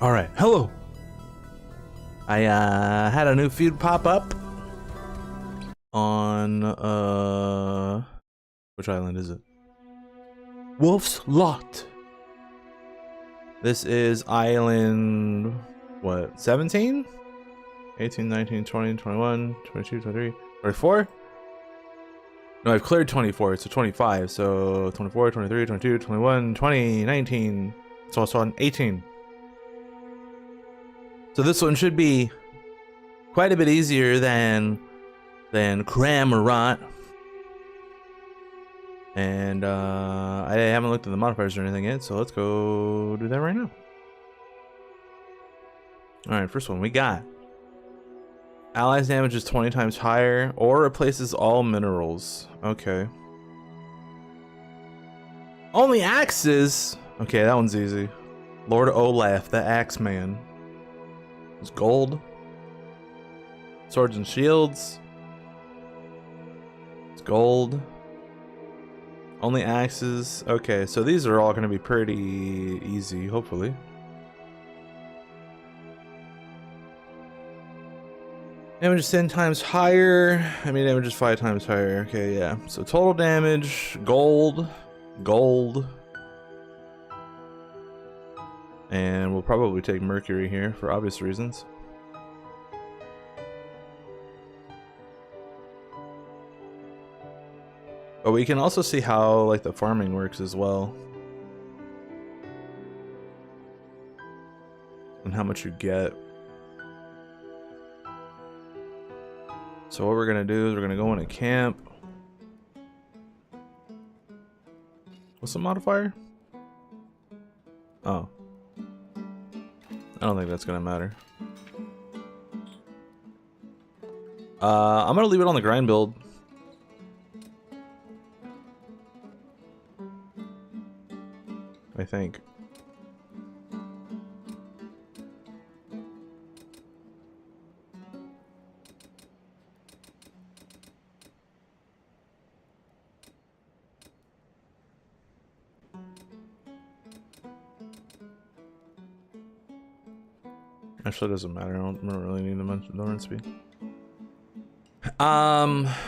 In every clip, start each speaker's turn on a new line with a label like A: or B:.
A: Alright, hello. I had a new feud pop up on which island is it? Wolf's Lot. This is island what, 17? 18, 19, 20, 21, 22, 23, 24? No, I've cleared 24, so 25, so 24, 23, 22, 21, 20, 19, it's also on 18. So this one should be quite a bit easier than Cramorot. And I haven't looked at the modifiers or anything yet, so let's go do that right now. Alright, first one we got. Allies damage is 20 times higher or replaces all minerals. Okay. Only axes? Okay, that one's easy. Lord Olaf, the Axe Man. It's gold. Swords and shields. It's gold. Only axes. Okay, so these are all going to be pretty easy, hopefully. Damage is 10 times higher. I mean, damage is 5 times higher. Okay, yeah. So total damage, gold, gold. And we'll probably take Mercury here for obvious reasons. But we can also see how like the farming works as well. And how much you get. So what we're gonna do is we're gonna go in a camp. What's the modifier? Oh. I don't think that's gonna matter. I'm gonna leave it on the grind build. I think. Actually, it doesn't matter. I don't really need the run speed.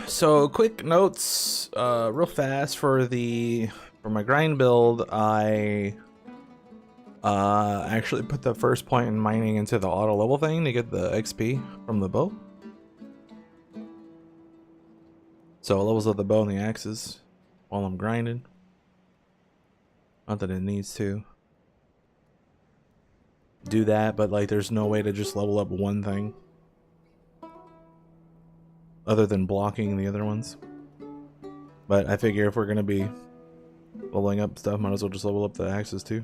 A: So quick notes, real fast for my grind build. I actually put the first point in mining into the auto level thing to get the XP from the bow. So levels of the bow and the axes while I'm grinding. Not that it needs to do that, but like there's no way to just level up one thing other than blocking the other ones. But I figure if we're gonna be leveling up stuff, might as well just level up the axes too.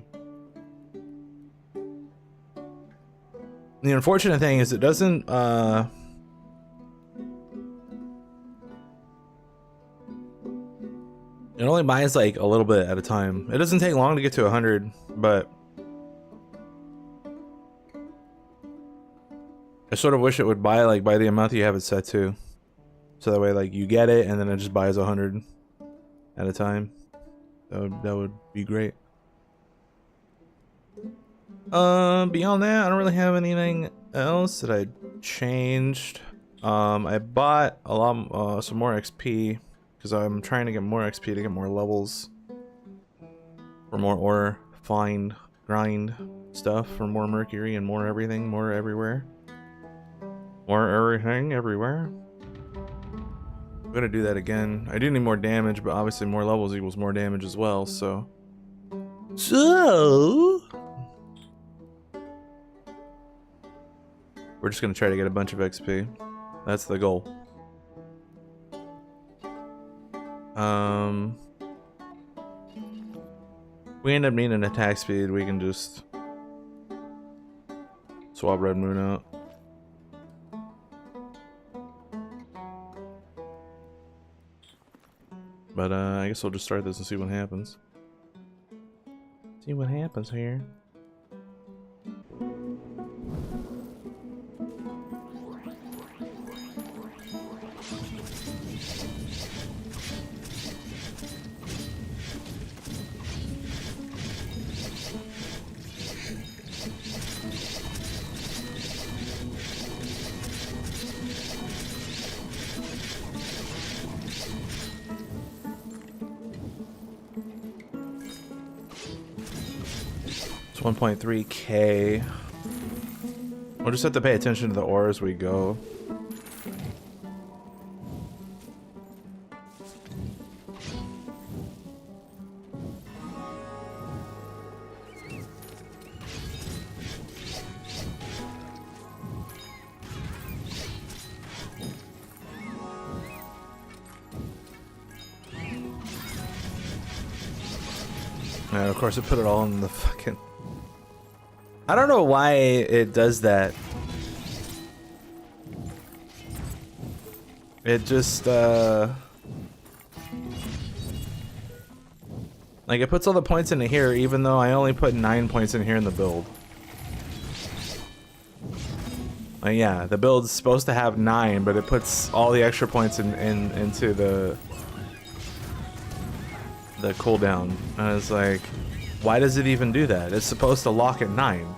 A: The unfortunate thing is it doesn't it only buys like a little bit at a time. It doesn't take long to get to 100, but I sort of wish it would buy like by the amount that you have it set to. So that way like you get it and then it just buys 100 at a time. That would be great. Beyond that, I don't really have anything else that I changed. I bought a lot some more XP because I'm trying to get more XP to get more levels for more ore, find, grind stuff for more Mercury and more everything, more everywhere. More everything everywhere. I'm gonna do that again. I do need more damage, but obviously more levels equals more damage as well, so we're just gonna try to get a bunch of XP. That's the goal. We end up needing attack speed, we can just swap Red Moon out. But I guess we'll just start this and see what happens. See what happens here. 1.3k. We'll just have to pay attention to the ore as we go. And of course, it put it all in the fucking... I don't know why it does that. It just, like, it puts all the points into here, even though I only put 9 points in here in the build. Like, yeah, the build's supposed to have 9, but it puts all the extra points into the cooldown. And I was like, why does it even do that? It's supposed to lock at 9.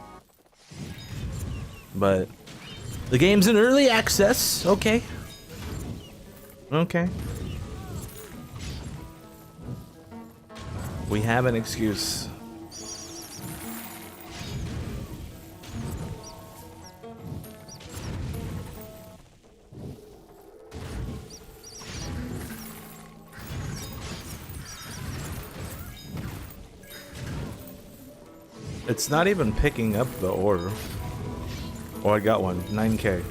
A: But the game's in early access. Okay. Okay. We have an excuse. It's not even picking up the ore. Oh, I got one. 9k.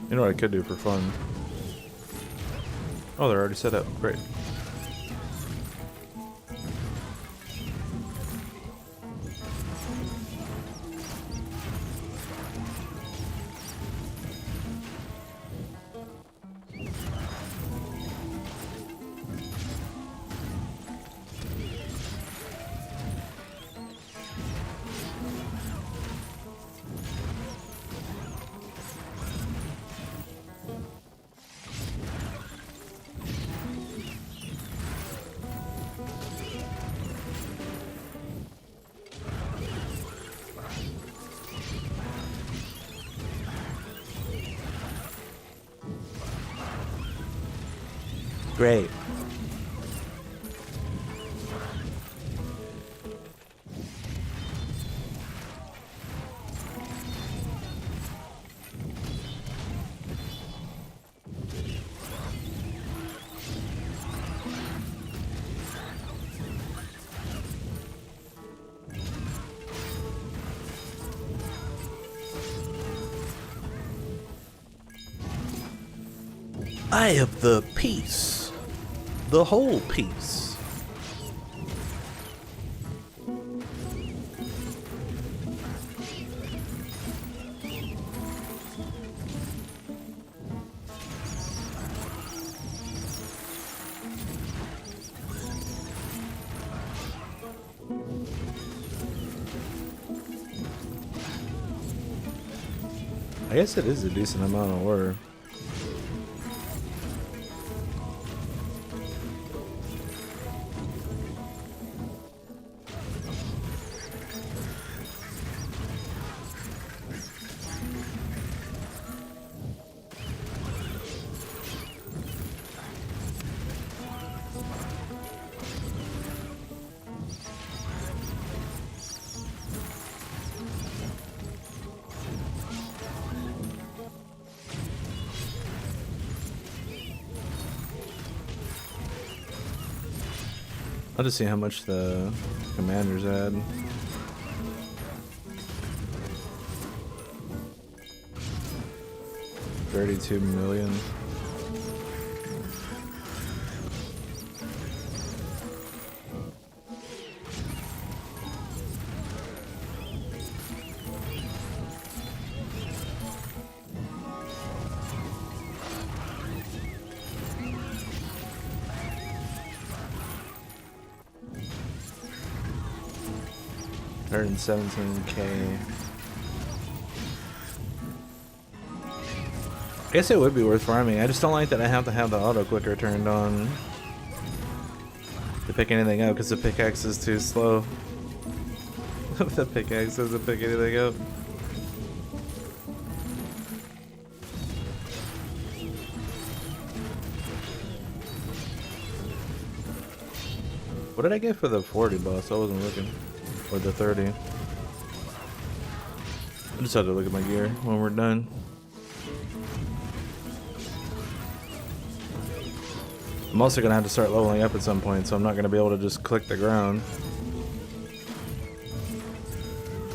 A: You know what I could do for fun? Oh, they're already set up. Great. Great. Eye of the peace. The whole piece. I guess it is a decent amount of ore. I'll just see how much the commanders add. $32 million. $117k. I guess it would be worth farming. I just don't like that I have to have the auto clicker turned on to pick anything up because the pickaxe is too slow. The pickaxe doesn't pick anything up. What did I get for the 40 boss? I wasn't looking. Or the 30. I just had to look at my gear when we're done. I'm also gonna have to start leveling up at some point, so I'm not gonna be able to just click the ground.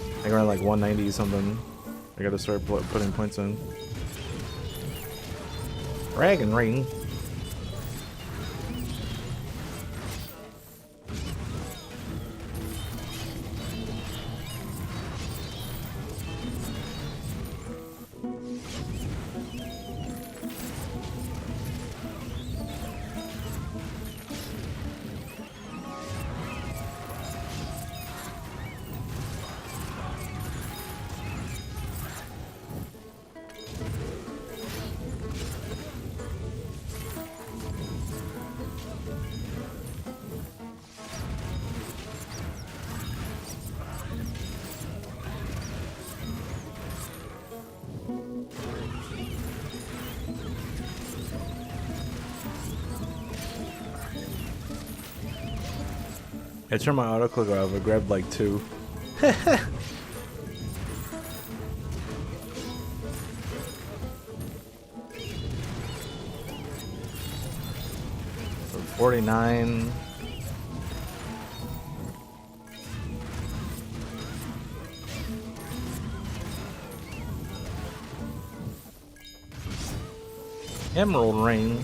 A: I think around like 190 something. I gotta start putting points in. Dragon Ring. I turned my auto clicker off. I grabbed like 2. 49. Emerald Ring.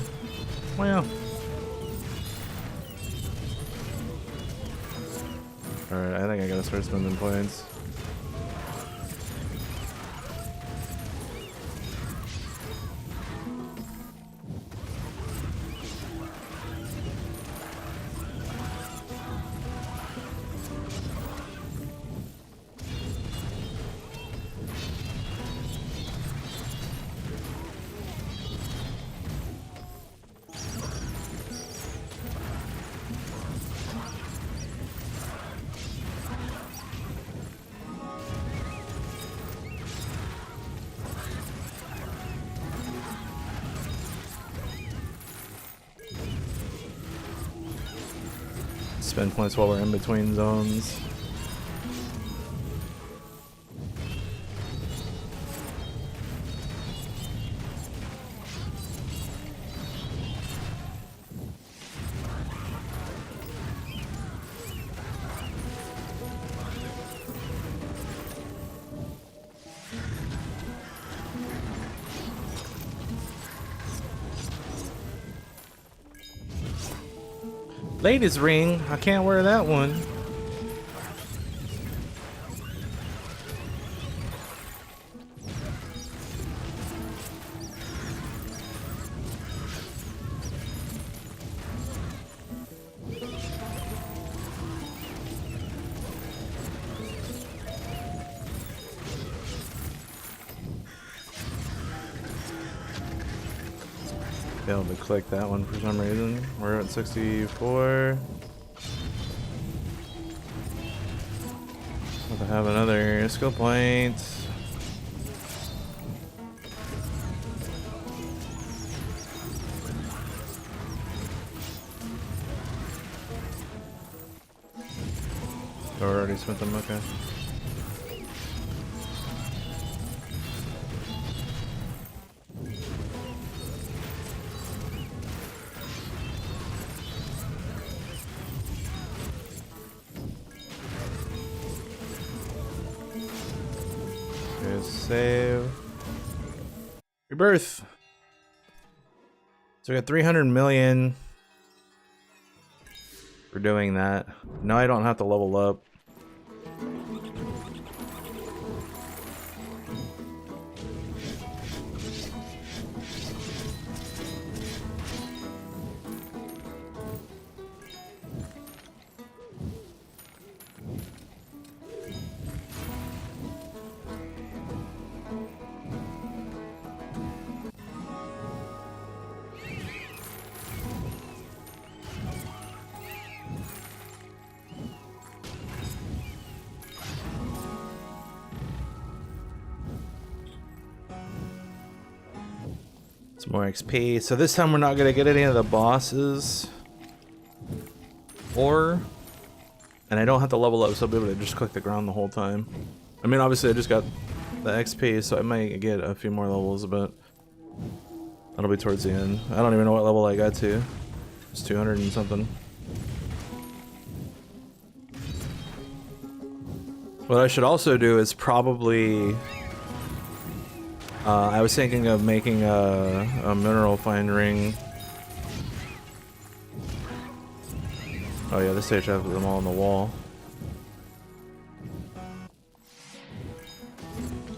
A: Well. Alright, I think I gotta start spending points. Spend points while we're in between zones. Ladies ring, I can't wear that one. Failed to click that one for some reason. We're at 64. We'll have another skill point. Oh, we already spent them, okay. Save. Rebirth. So we got 300 million for doing that. No, I don't have to level up. Some more XP. So this time we're not gonna get any of the bosses. Or, and I don't have to level up, so I'll be able to just click the ground the whole time. I mean, obviously I just got the XP, so I might get a few more levels, but that'll be towards the end. I don't even know what level I got to. It's 200 and something. What I should also do is probably... I was thinking of making a mineral find ring. Oh yeah, this stage has them all on the wall.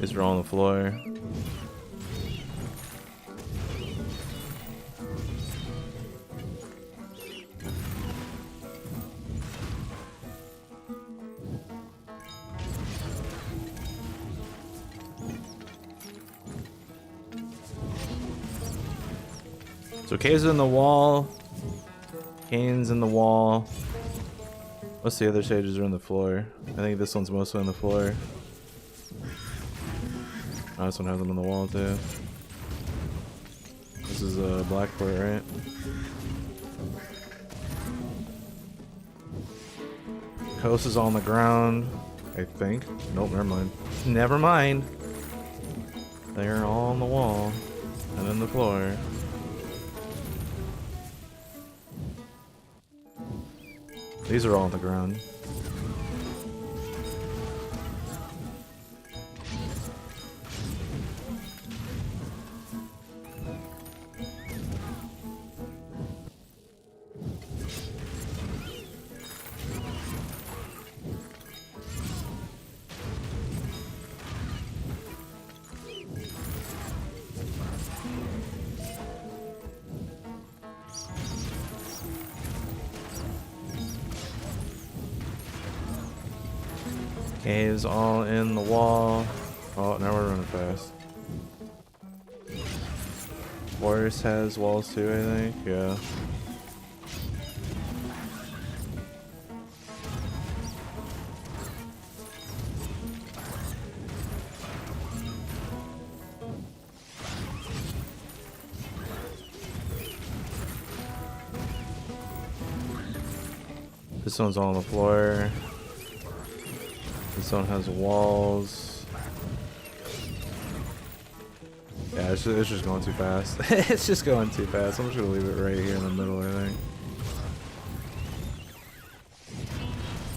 A: These are all on the floor. So caves in the wall, canes in the wall. Most of the other stages are on the floor. I think this one's mostly on the floor. Oh, this one has them on the wall too. This is a black port, right? Coast is on the ground, I think. Nope, never mind. Never mind. They're all on the wall and on the floor. These are all on the ground. Caves all in the wall. Oh, now we're running fast. Forest has walls too, I think. Yeah. This one's all on the floor. This one has walls. Yeah, it's just going too fast. It's just going too fast. I'm just gonna leave it right here in the middle, I think.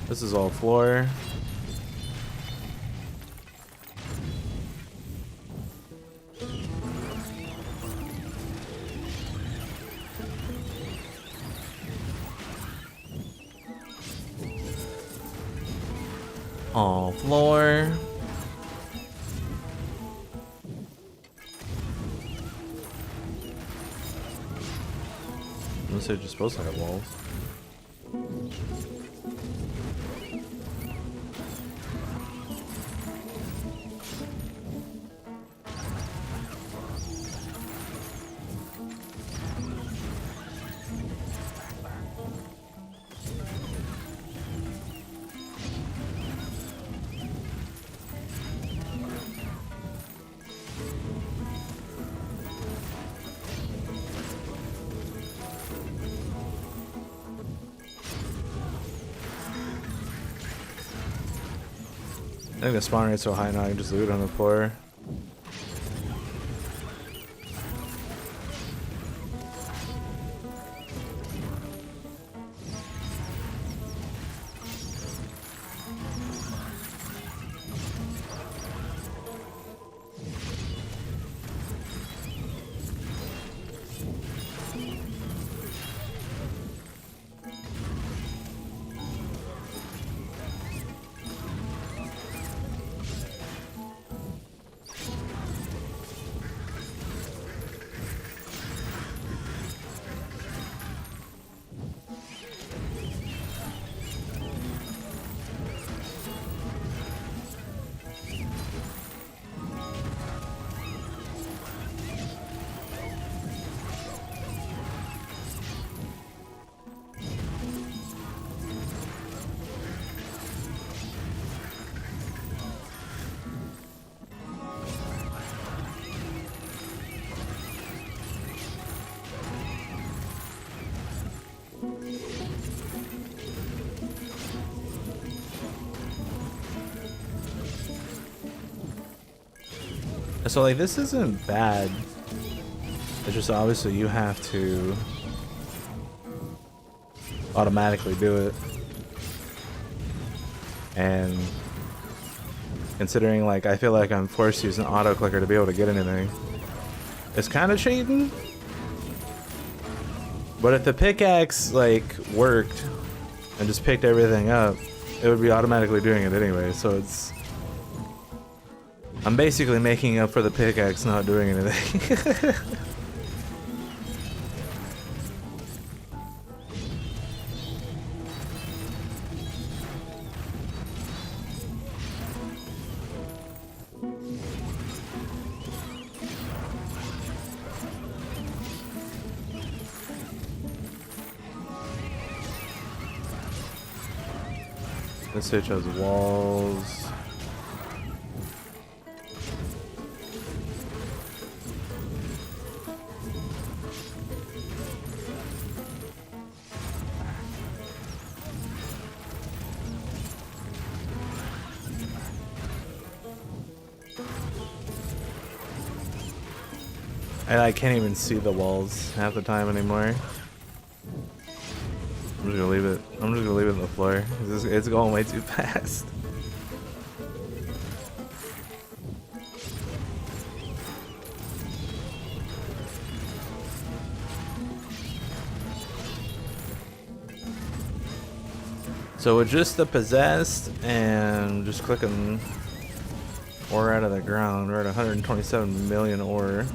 A: This is all floor. All floor. This is just supposed to have walls. I think the spawn rate's so high now I can just loot on the floor. So like this isn't bad. It's just obviously you have to automatically do it. And considering like I feel like I'm forced to use an auto clicker to be able to get anything, it's kind of cheating. But if the pickaxe like worked and just picked everything up, it would be automatically doing it anyway. So it's, I'm basically making up for the pickaxe not doing anything. This stage has walls. And I can't even see the walls half the time anymore. I'm just gonna leave it. I'm just gonna leave it on the floor. It's going way too fast. So with just the possessed and just clicking ore out of the ground, we're at 127 million ore.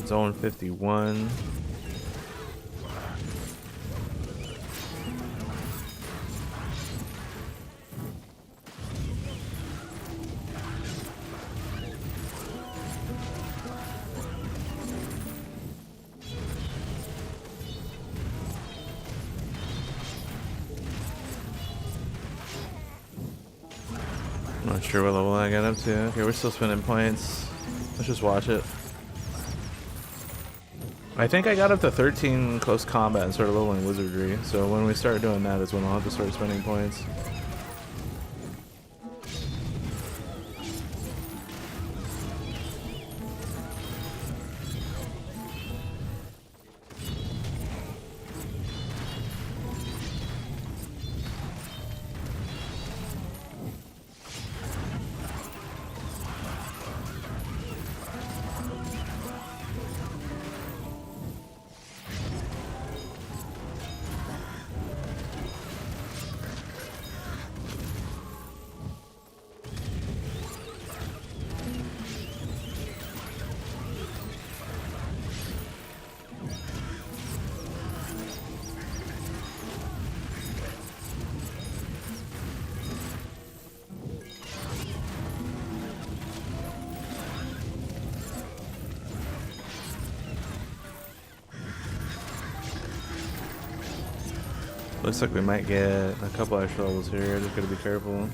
A: Zone 51. I'm not sure what level I got up to. Okay, we're still spending points. Let's just watch it. I think I got up to 13 close combat and started leveling wizardry, so when we start doing that is when I'll have to start spending points. Looks like we might get a couple extra levels here, just gotta be careful.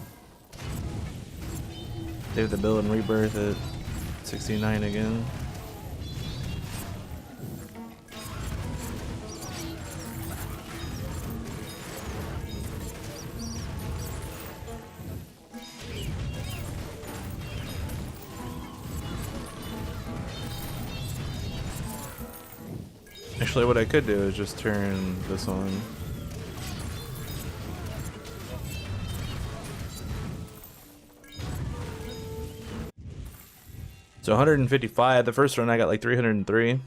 A: Save the build and rebirth at 69 again. Actually, what I could do is just turn this on. So 155, the first run I got like 303.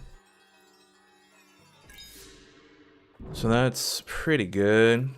A: So that's pretty good.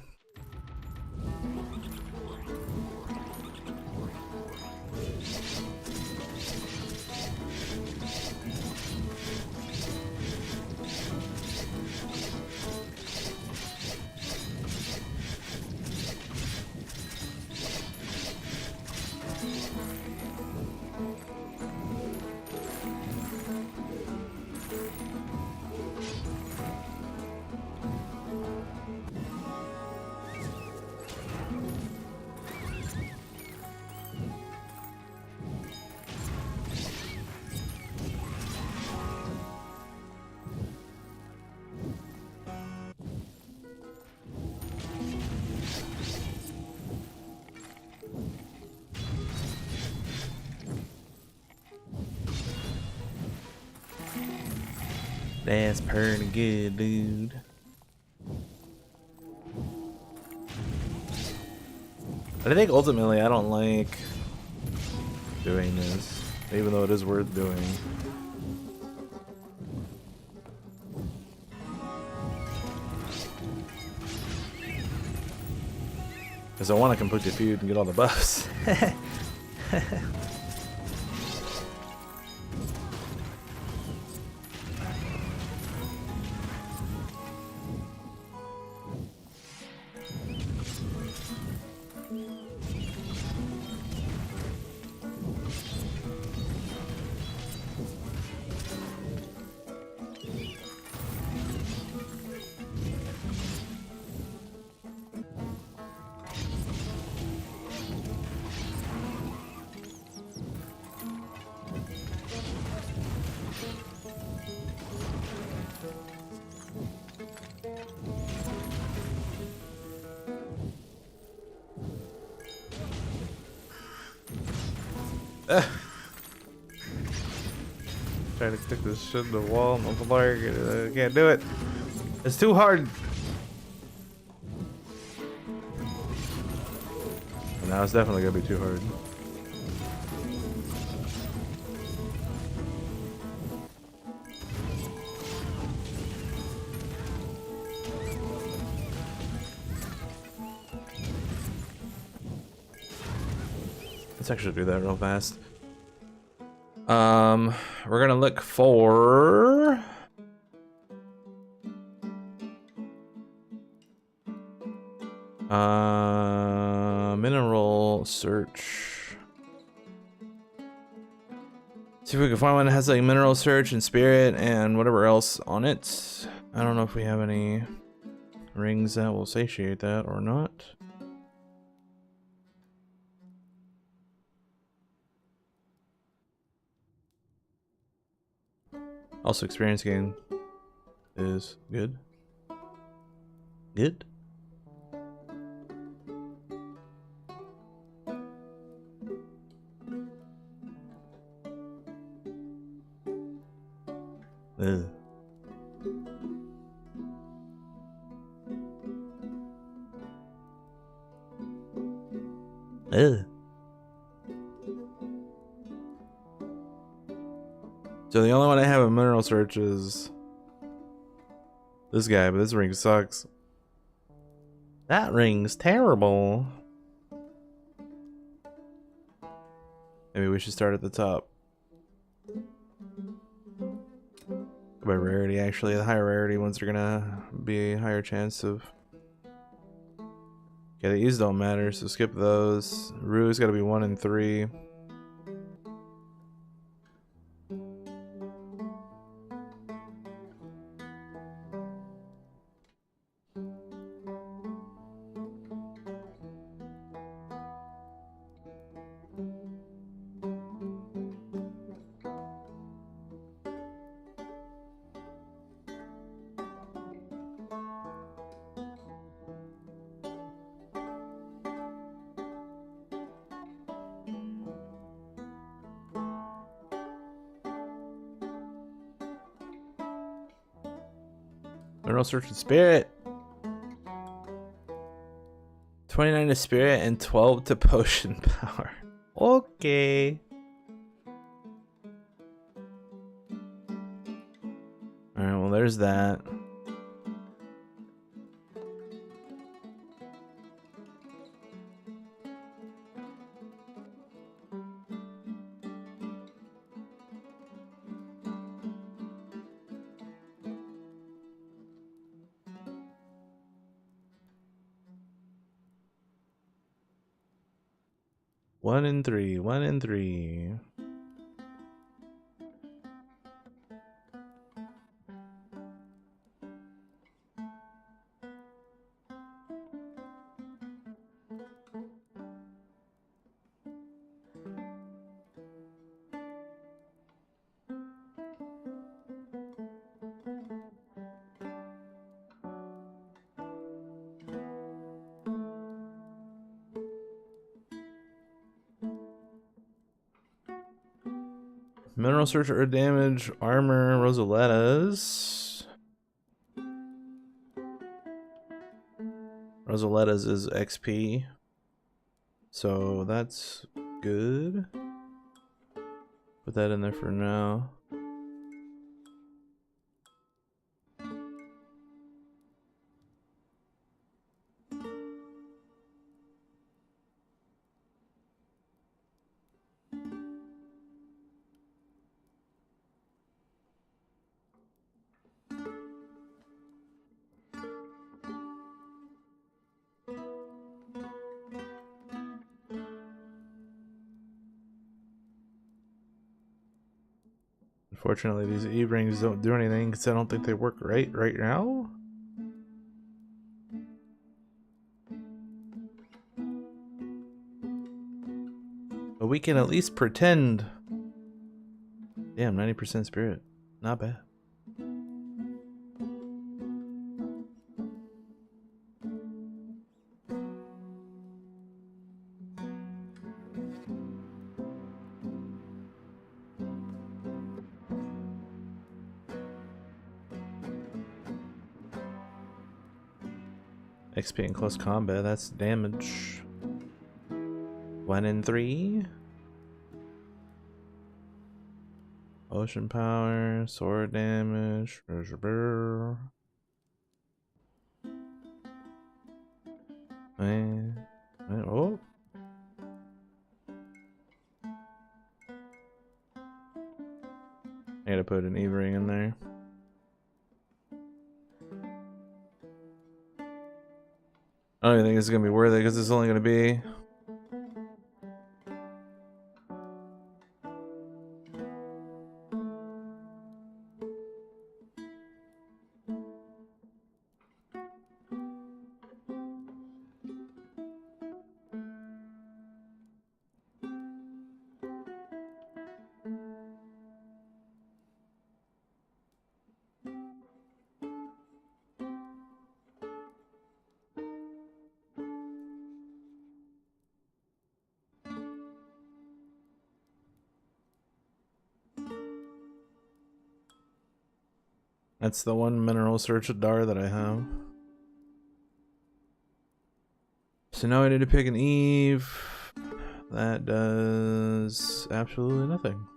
A: That's pretty good, dude. But I think ultimately I don't like doing this, even though it is worth doing. Because I want to complete the feud and get all the buffs. Trying to stick this shit in the wall. I can't do it. It's too hard. Now it's definitely gonna be too hard. Let's actually do that real fast. We're gonna look for mineral search. See if we can find one that has like mineral search and spirit and whatever else on it. I don't know if we have any rings that will satiate that or not. Also, experience gain is good. Good. Ugh. Ugh. So the only one I have a mineral search is this guy, but this ring sucks. That ring's terrible. Maybe we should start at the top. By rarity, actually, the higher rarity ones are gonna be a higher chance of. Okay, these don't matter, so skip those. Rue's gotta be 1 and 3. Mineral search and spirit. 29 to spirit and 12 to potion power. Okay. Alright, well there's that. One and three. Mineral search, earth damage, armor, Rosalettas. Rosalettas is XP. So that's good. Put that in there for now. Unfortunately, these E-rings don't do anything because I don't think they work right now. But we can at least pretend. Damn, 90% spirit. Not bad. XP in close combat, that's damage. 1 in 3. Ocean power, sword damage. Oh. I gotta put an E-ring in there. I don't even think it's gonna be worth it because it's only gonna be that's the one mineral search dar that I have. So now I need to pick an Eve. That does absolutely nothing.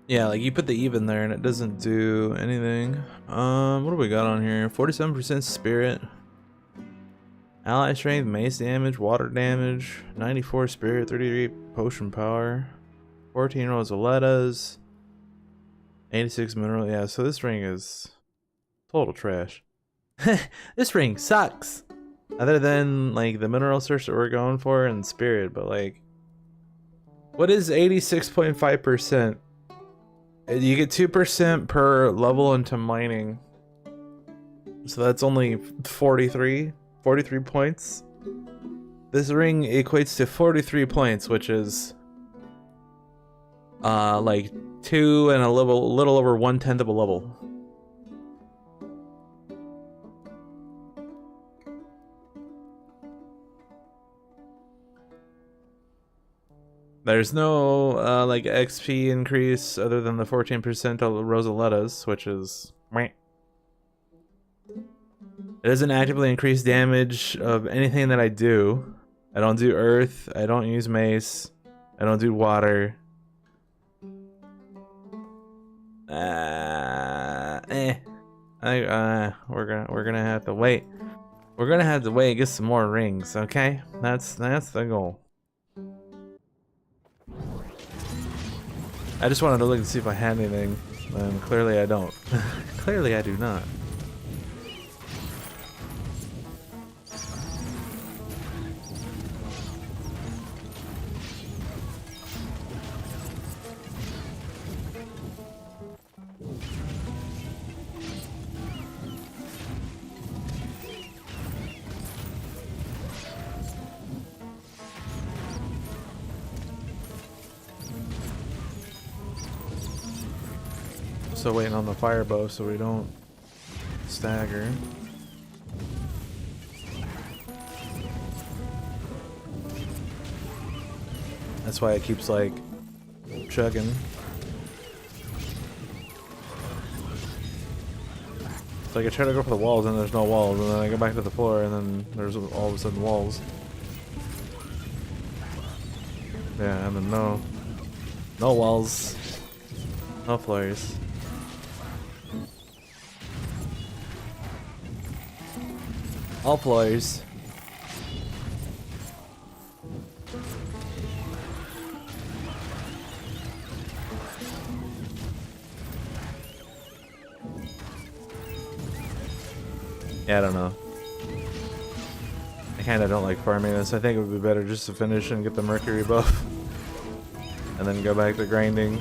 A: Yeah, like you put the Eve in there and it doesn't do anything. What do we got on here? 47% spirit. Ally strength, mace damage, water damage, 94 spirit, 33 potion power, 14 Rosalettas, 86 mineral. Yeah, so this ring is total trash. This ring sucks. Other than like the mineral search that we're going for and spirit, but like, what is 86.5%? You get 2% per level into mining. So that's only 43 points. This ring equates to 43 points, which is like 2 and a little over 1/10 of a level. There's no like XP increase other than the 14% of Rosalettas, which is meh. It doesn't actively increase damage of anything that I do. I don't do earth, I don't use mace, I don't do water. We're gonna have to wait. We're gonna have to wait and get some more rings, okay? That's the goal. I just wanted to look and see if I had anything, and clearly I don't. Clearly I do not. Still waiting on the fire buff so we don't stagger. That's why it keeps like chugging. It's like I try to go for the walls and there's no walls, and then I go back to the floor and then there's all of a sudden walls. Yeah, and then no walls, no floors. All floors. Yeah, I don't know. I kinda don't like farming this. I think it would be better just to finish and get the Mercury buff. And then go back to grinding.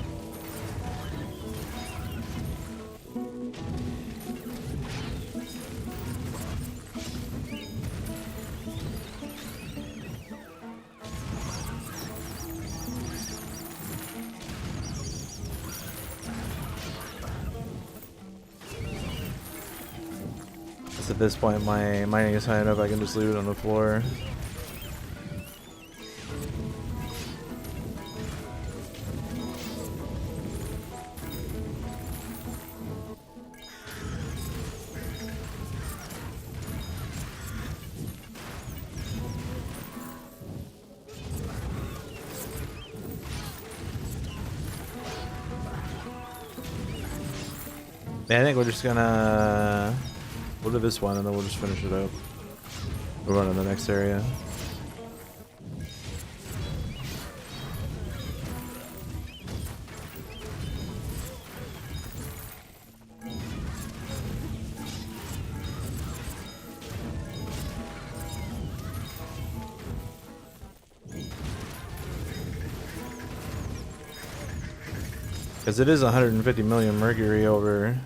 A: At this point, my mining is high enough I can just leave it on the floor. Yeah, I think we're just gonna... We'll do this one and then we'll just finish it up. We'll run to the next area. Because it is 150 million Mercury over...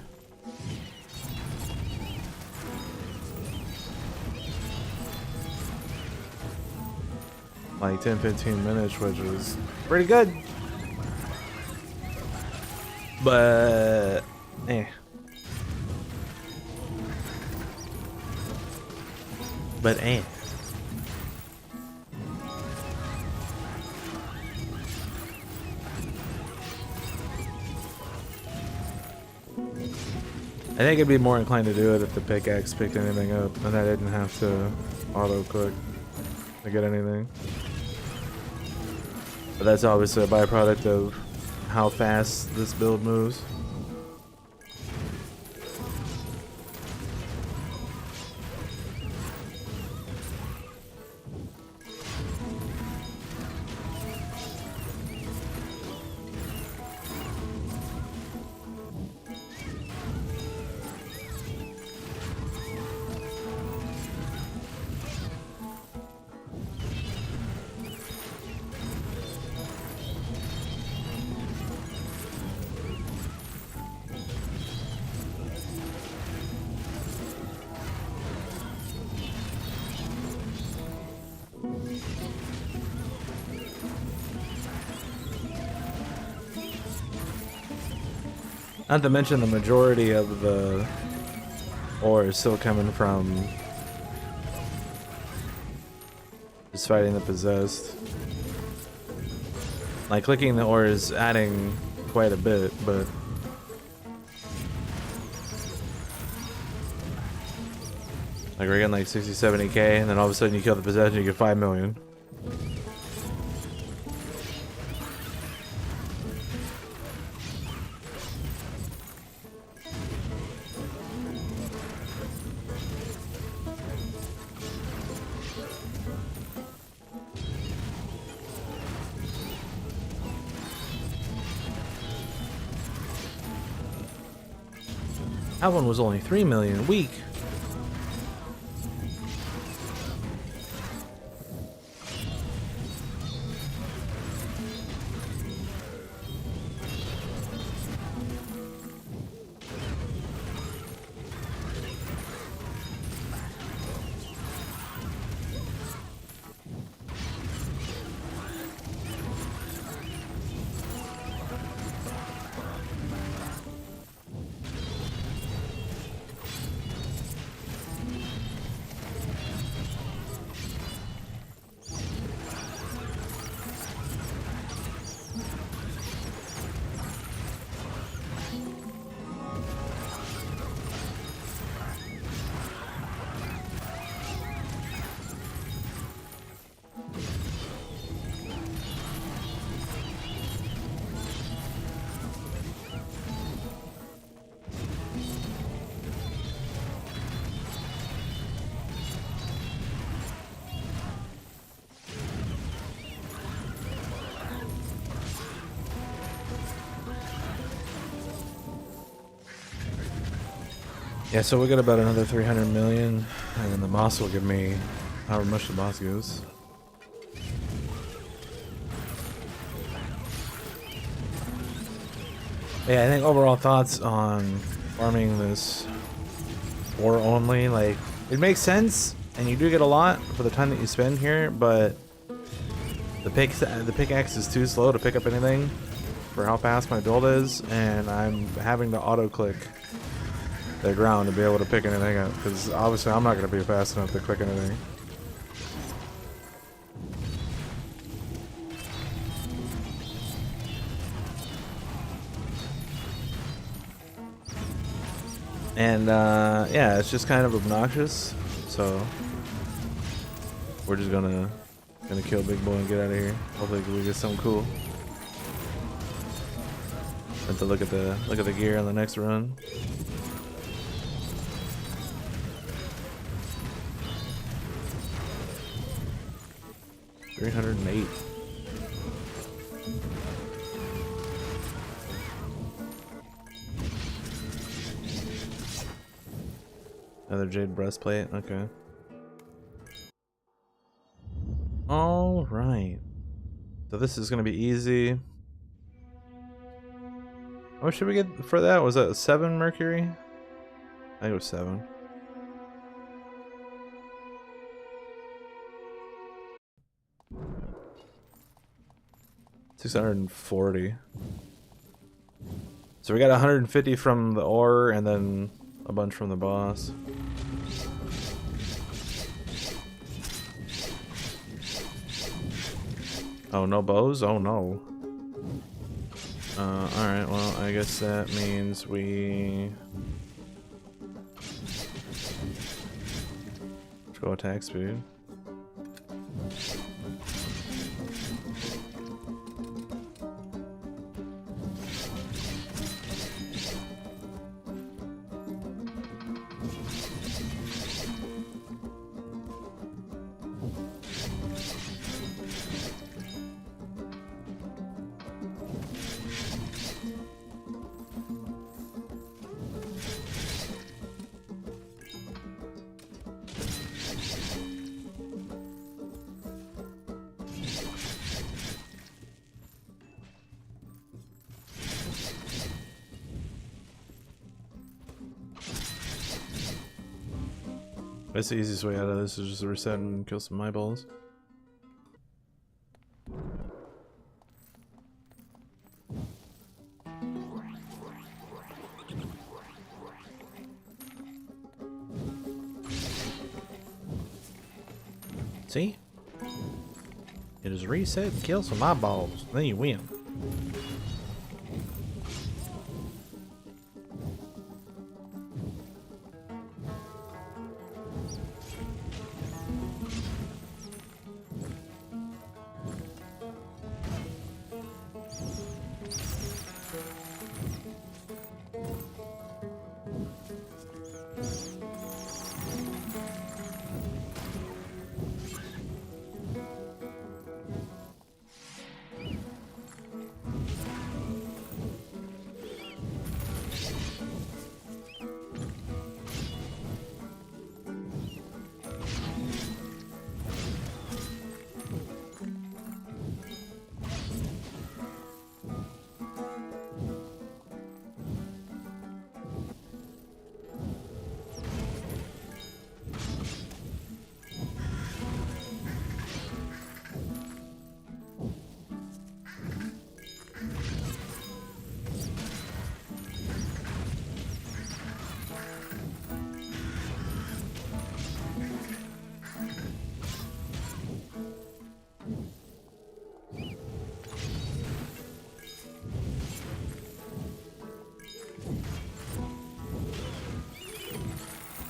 A: like 10-15 minutes, which is pretty good, but I think I'd be more inclined to do it if the pickaxe picked anything up and I didn't have to auto click to get anything. But that's obviously a byproduct of how fast this build moves. Not to mention the majority of the ore is still coming from just fighting the possessed. Like clicking the ore is adding quite a bit, but like we're getting like 60-70k and then all of a sudden you kill the possession, you get 5 million. That one was only 3 million. Weak. Yeah, so we got about another 300 million, and then the boss will give me however much the boss gives. Yeah, I think overall thoughts on farming this war only, like, it makes sense, and you do get a lot for the time that you spend here, but the pickaxe is too slow to pick up anything for how fast my build is, and I'm having to auto-click the ground to be able to pick anything up, because obviously I'm not going to be fast enough to click anything. And yeah, it's just kind of obnoxious, so we're just gonna kill Big Boy and get out of here. Hopefully we get something cool. And to look at the gear on the next run. $308. Another jade breastplate. Okay. All right. So this is gonna be easy. What should we get for that? Was that 7 Mercury? I think it was 7. $640. So we got 150 from the ore and then a bunch from the boss. Oh, no bows? Oh no. Alright, well, I guess that means we go attack speed. That's the easiest way out of this, is just reset and kill some eyeballs. See? You just reset and kill some eyeballs, then you win.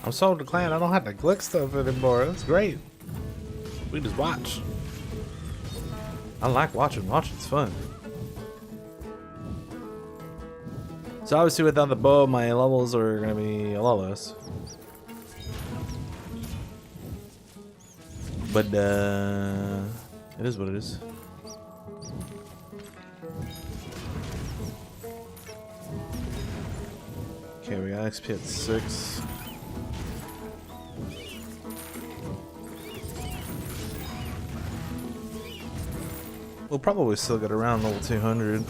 A: I'm so glad I don't have to click stuff anymore. That's great. We just watch. I like watching. Watching's fun. So obviously without the bow, my levels are gonna be a lot less. But it is what it is. Okay, we got XP at 6. We'll probably still get around level 200.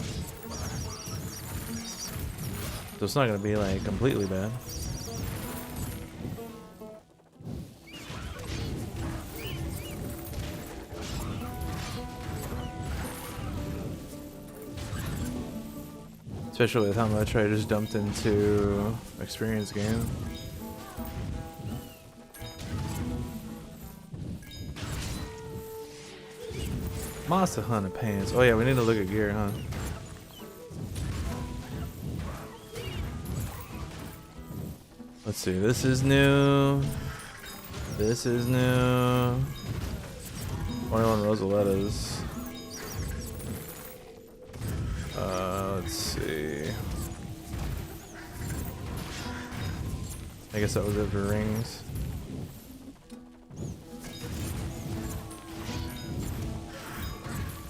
A: So it's not gonna be like completely bad. Especially with how much I just dumped into experience game. Monster Hunter pants. Oh yeah, we need to look at gear, huh? Let's see, this is new. This is new. 21 Rosalettas. Let's see. I guess that was it for rings.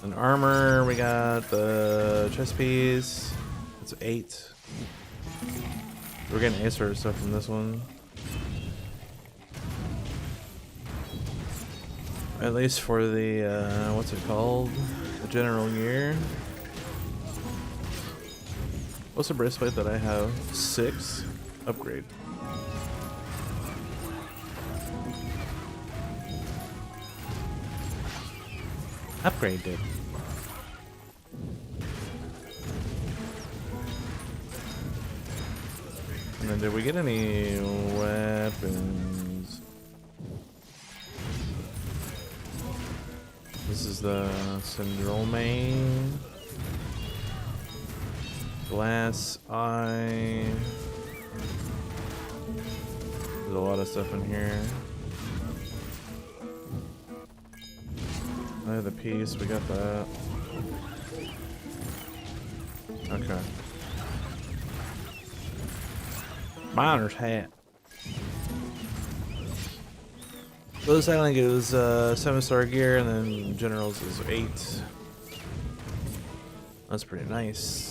A: And armor, we got the chest piece. It's 8. We're getting Acer stuff from this one. At least for the, what's it called? The general gear. What's the bracelet that I have? 6? Upgrade. Upgrade it. And then did we get any weapons? This is the Syndrome. Glass eye. There's a lot of stuff in here. I have the piece, we got that. Okay. Miner's hat. So this I think it was 7-star gear, and then generals is 8. That's pretty nice.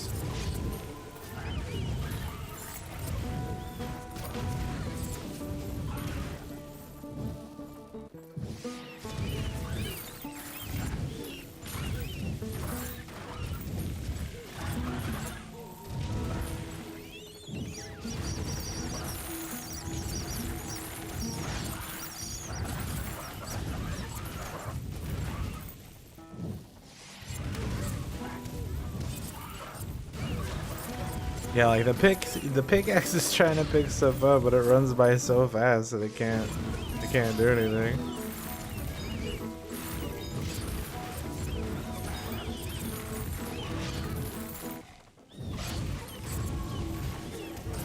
A: Yeah, like the pickaxe is trying to pick stuff up, but it runs by so fast that it can't do anything.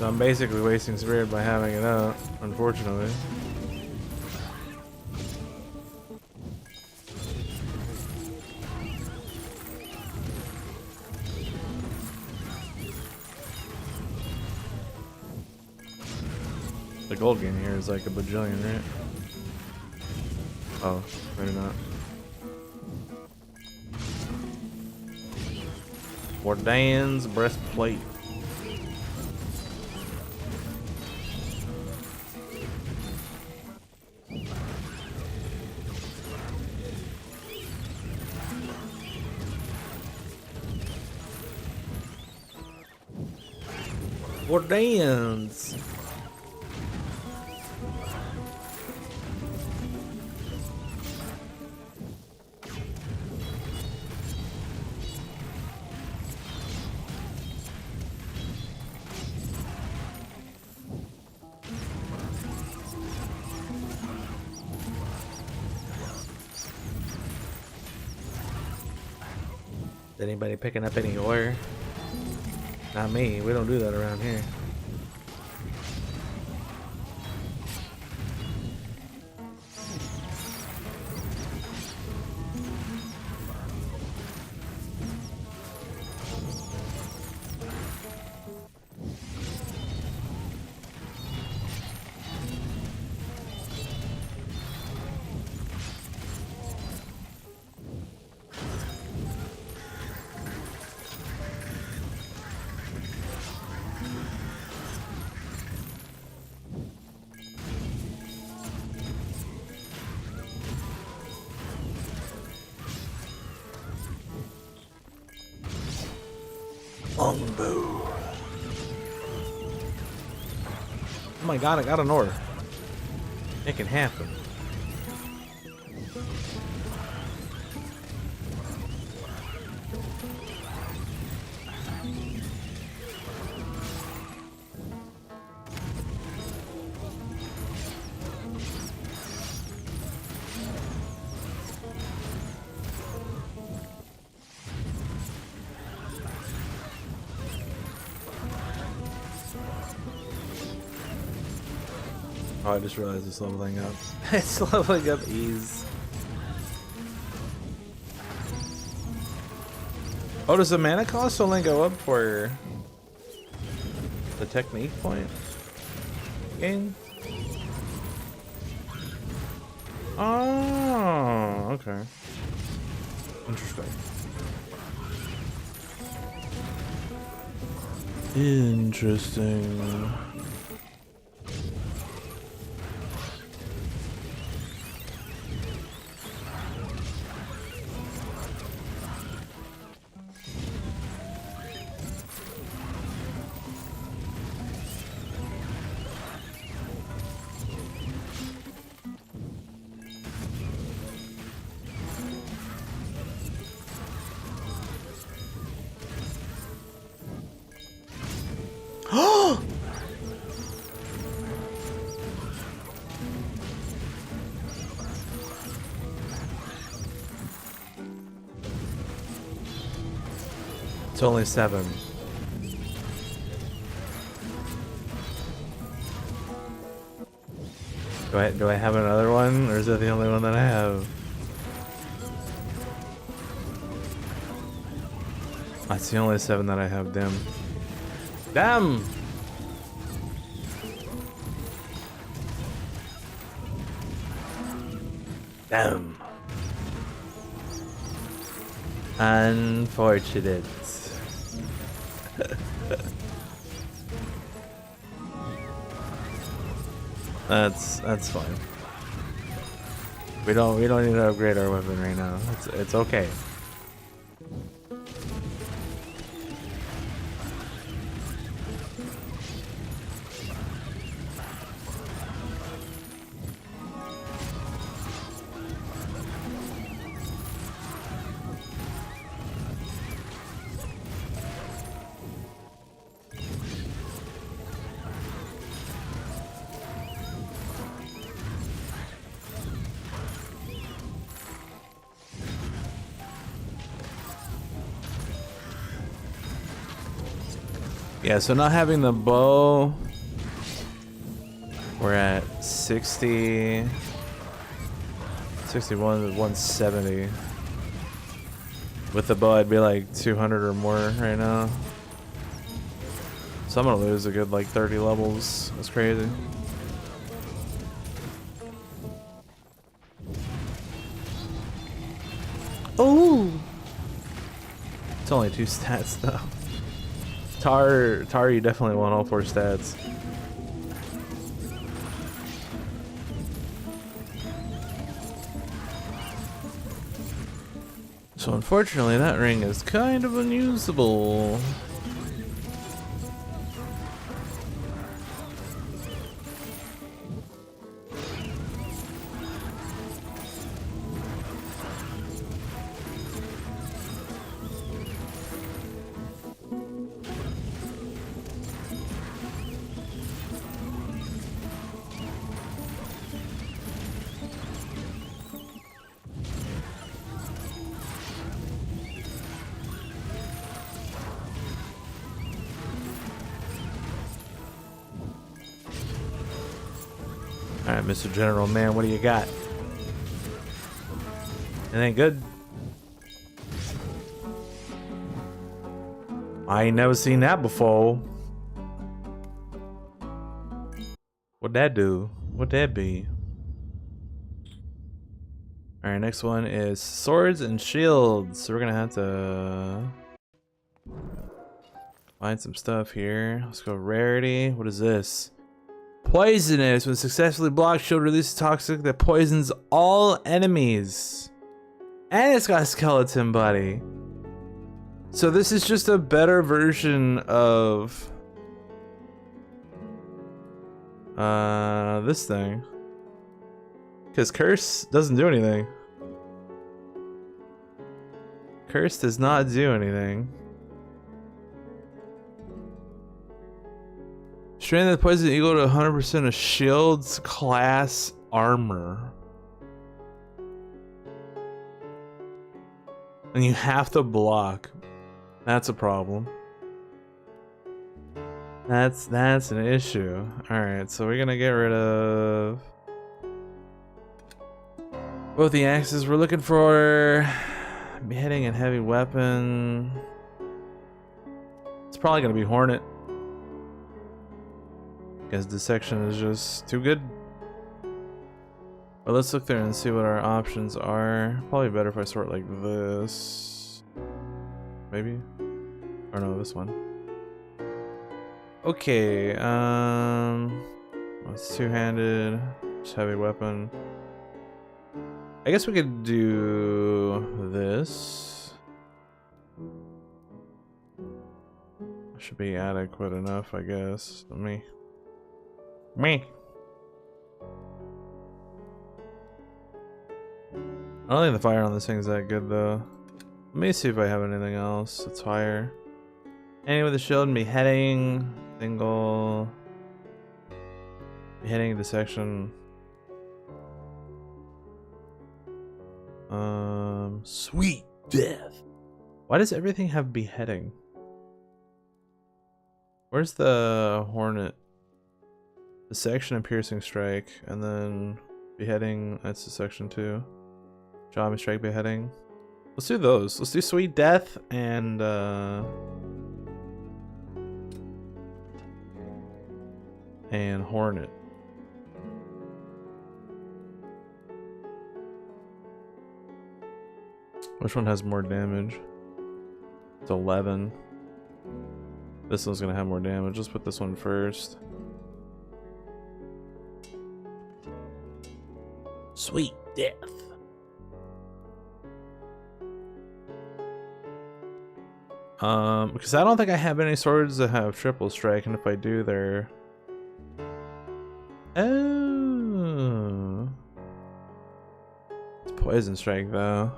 A: So I'm basically wasting spirit by having it out, unfortunately. The gold gain here is like a bajillion, right? Oh, maybe not. Wardan's breastplate. Wardan's. Anybody picking up any ore? Not me. We don't do that around here. longbow. Oh my god, I got an ore. It can happen. Oh, I just realized it's leveling up. It's leveling up ease. Oh, does the mana cost only go up for the technique point gain? Oh, okay. Interesting. Interesting. It's only 7. Do I have another one, or is that the only one that I have? That's the only 7 that I have. Damn. Damn. Damn. Unfortunate. That's fine. We don't need to upgrade our weapon right now. It's okay. Yeah, so not having the bow, we're at 60, 61 to 170. With the bow, I'd be like 200 or more right now. So I'm gonna lose a good like 30 levels. That's crazy. Oh! It's only 2 stats though. Tar, you definitely want all 4 stats. So unfortunately, that ring is kind of unusable. Alright, Mr. General Man, what do you got? It ain't good. I ain't never seen that before. What'd that do? What'd that be? Alright, next one is swords and shields. So we're gonna have to find some stuff here. Let's go rarity. What is this? Poisonous. When successfully blocked, shield releases toxic that poisons all enemies. And it's got a skeleton body. So this is just a better version of this thing. Because Curse doesn't do anything. Curse does not do anything. Strength of poison equal to 100% of shield's class armor. And you have to block. That's a problem. That's an issue. Alright, so we're gonna get rid of both the axes. We're looking for beheading and heavy weapon. It's probably gonna be Hornet. Because dissection is just too good. But let's look there and see what our options are. Probably better if I sort like this. Maybe? Or no, this one. Okay, it's two-handed, just heavy weapon. I guess we could do this. Should be adequate enough, I guess. Me. I don't think the fire on this thing is that good though. Let me see if I have anything else that's higher. Any with a shield and beheading, single, beheading, dissection. Sweet death. Why does everything have beheading? Where's the Hornet? Dissection and piercing strike, and then beheading, that's dissection too. Jamming strike, beheading. Let's do those. Let's do sweet death and Hornet. Which one has more damage? It's 11. This one's gonna have more damage. Let's put this one first. Sweet death. Because I don't think I have any swords that have triple strike, and if I do, they're... Oh. It's poison strike, though.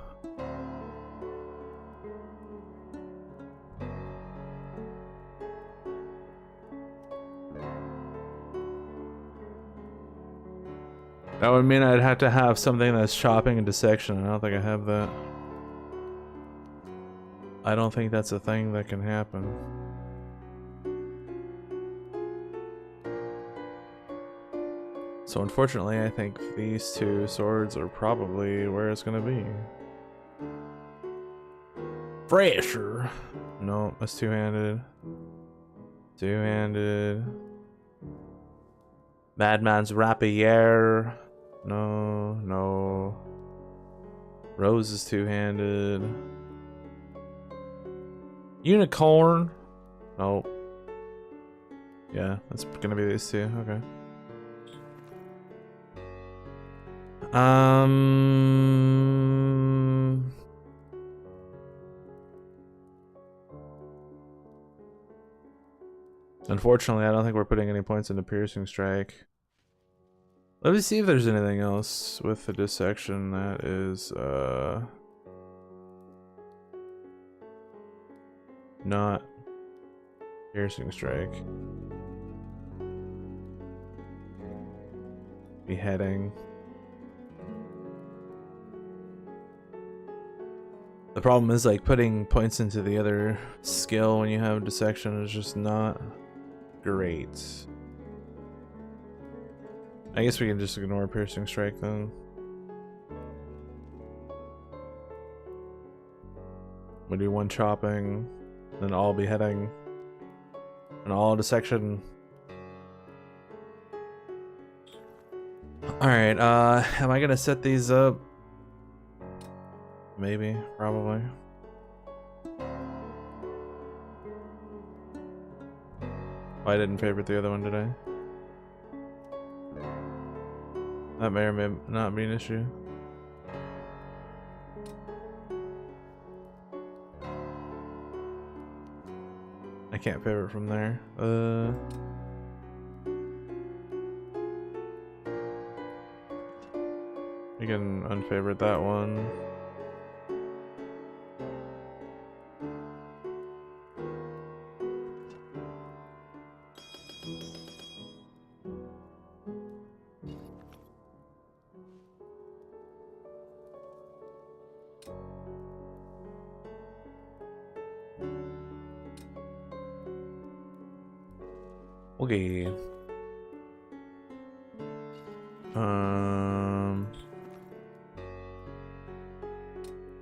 A: That would mean I'd have to have something that's chopping and dissection, and I don't think I have that. I don't think that's a thing that can happen. So unfortunately, I think these two swords are probably where it's gonna be. Fresher! No, that's two-handed. Two-handed. Madman's Rapier. No, no. Rose is two-handed. Unicorn. Nope. Yeah, that's gonna be these two. Okay. Unfortunately, I don't think we're putting any points into piercing strike. Let me see if there's anything else with the dissection that is not piercing strike. Beheading. The problem is like putting points into the other skill when you have dissection is just not great. I guess we can just ignore piercing strike then. We do one chopping, then all beheading, and all dissection. Alright, am I gonna set these up? Maybe, probably. Oh, I didn't favorite the other one, did I? That may or may not be an issue. can't pivot from there. We can unfavorite that one. Okay.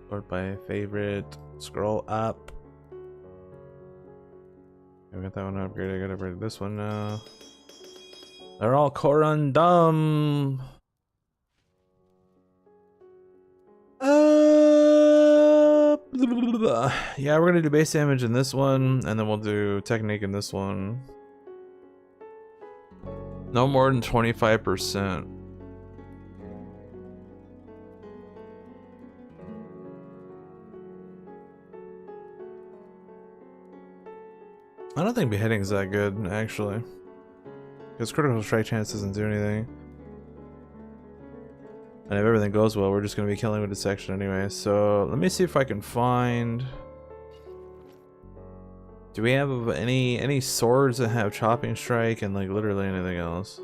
A: Sort by favorite. Scroll up. I got that one upgraded. I gotta upgrade this one now. They're all Corundum. Yeah, we're gonna do base damage in this one, and then we'll do technique in this one. No more than 25%. I don't think beheading is that good, actually. Because critical strike chance doesn't do anything. And if everything goes well, we're just going to be killing with dissection anyway. So let me see if I can find... Do we have any swords that have chopping strike and like literally anything else?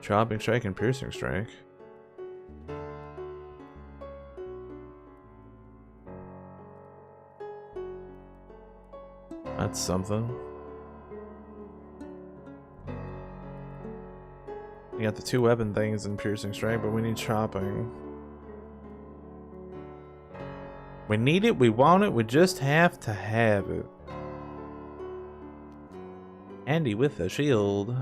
A: Chopping strike and piercing strike. That's something. We got the 2 weapon things in piercing strike, but we need chopping. We need it, we want it, we just have to have it. Andy with a shield.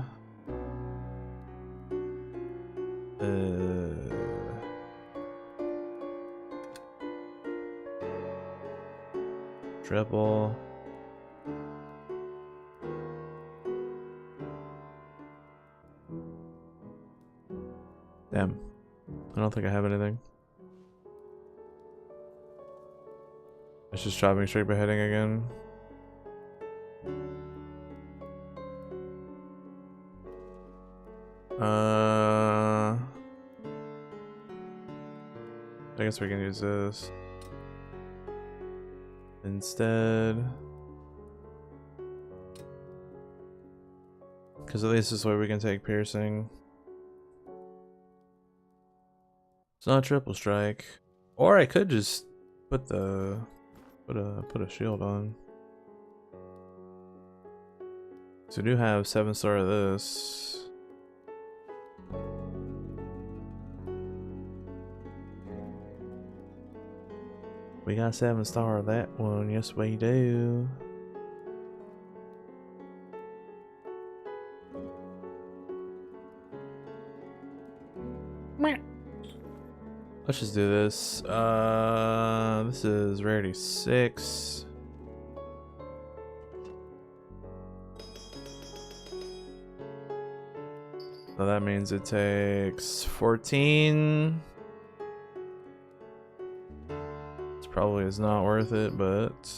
A: Triple. Damn. I don't think I have anything. It's just chopping straight beheading again. I guess we can use this instead. Because at least this way we can take piercing. It's not triple strike. Or I could just put the put a shield on. So we do have 7-star of this. We got 7-star of that one, yes we do. Let's just do this. This is rarity 6. So that means it takes 14. This probably is not worth it, but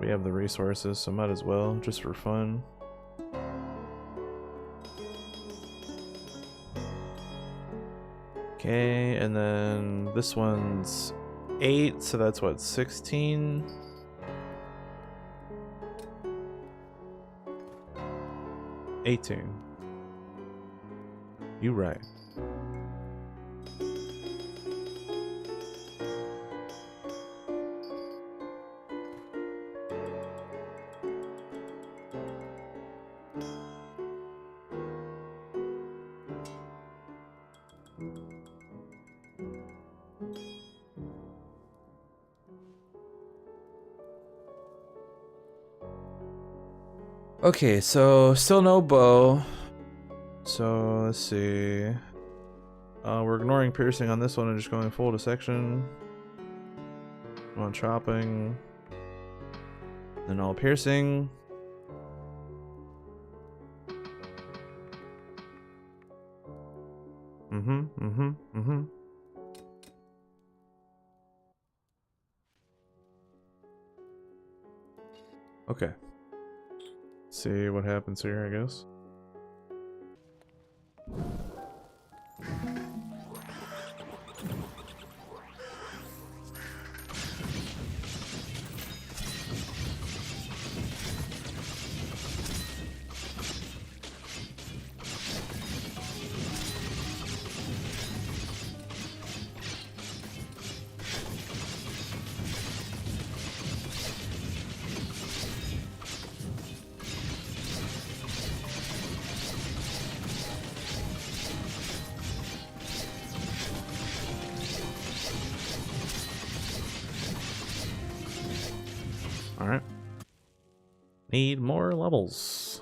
A: we have the resources, so might as well, just for fun. Okay, and then this one's 8, so that's what, 16? 18. You right. Okay, so still no bow. So let's see. We're ignoring piercing on this one and just going full dissection. On chopping. Then all piercing. Okay. See what happens here, I guess. Alright. Need more levels.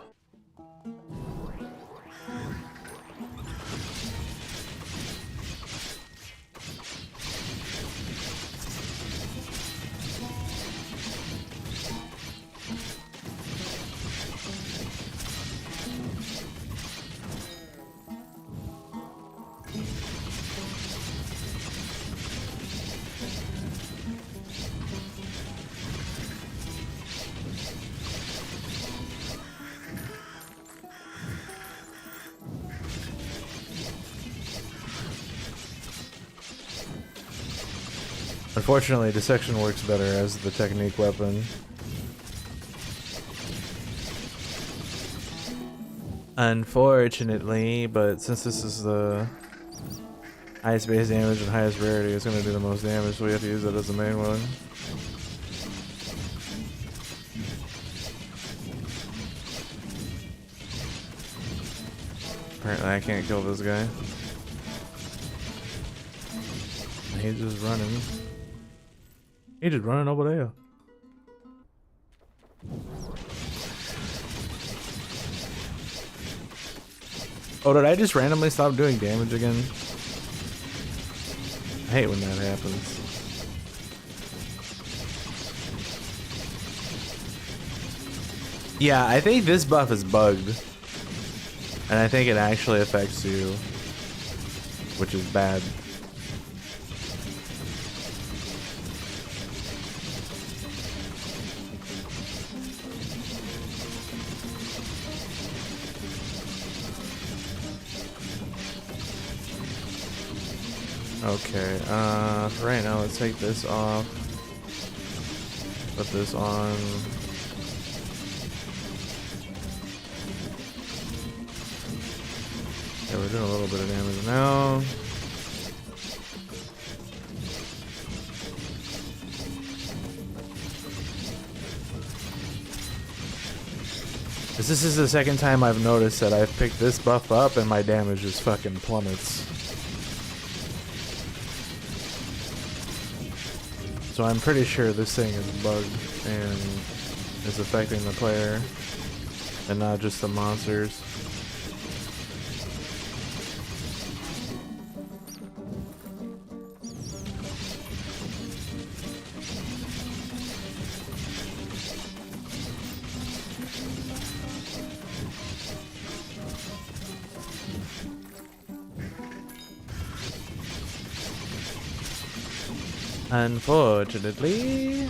A: Unfortunately, dissection works better as the technique weapon. Unfortunately, but since this is the highest base damage and highest rarity, it's going to do the most damage, so we have to use it as the main one. Apparently I can't kill this guy. He's just running. He's just running over there. Oh, did I just randomly stop doing damage again? I hate when that happens. Yeah, I think this buff is bugged. And I think it actually affects you, which is bad. Okay, for right now, let's take this off. Put this on. Yeah, we're doing a little bit of damage now. This is the second time I've noticed that I've picked this buff up and my damage just fucking plummets. So I'm pretty sure this thing is bugged and is affecting the player and not just the monsters. Unfortunately.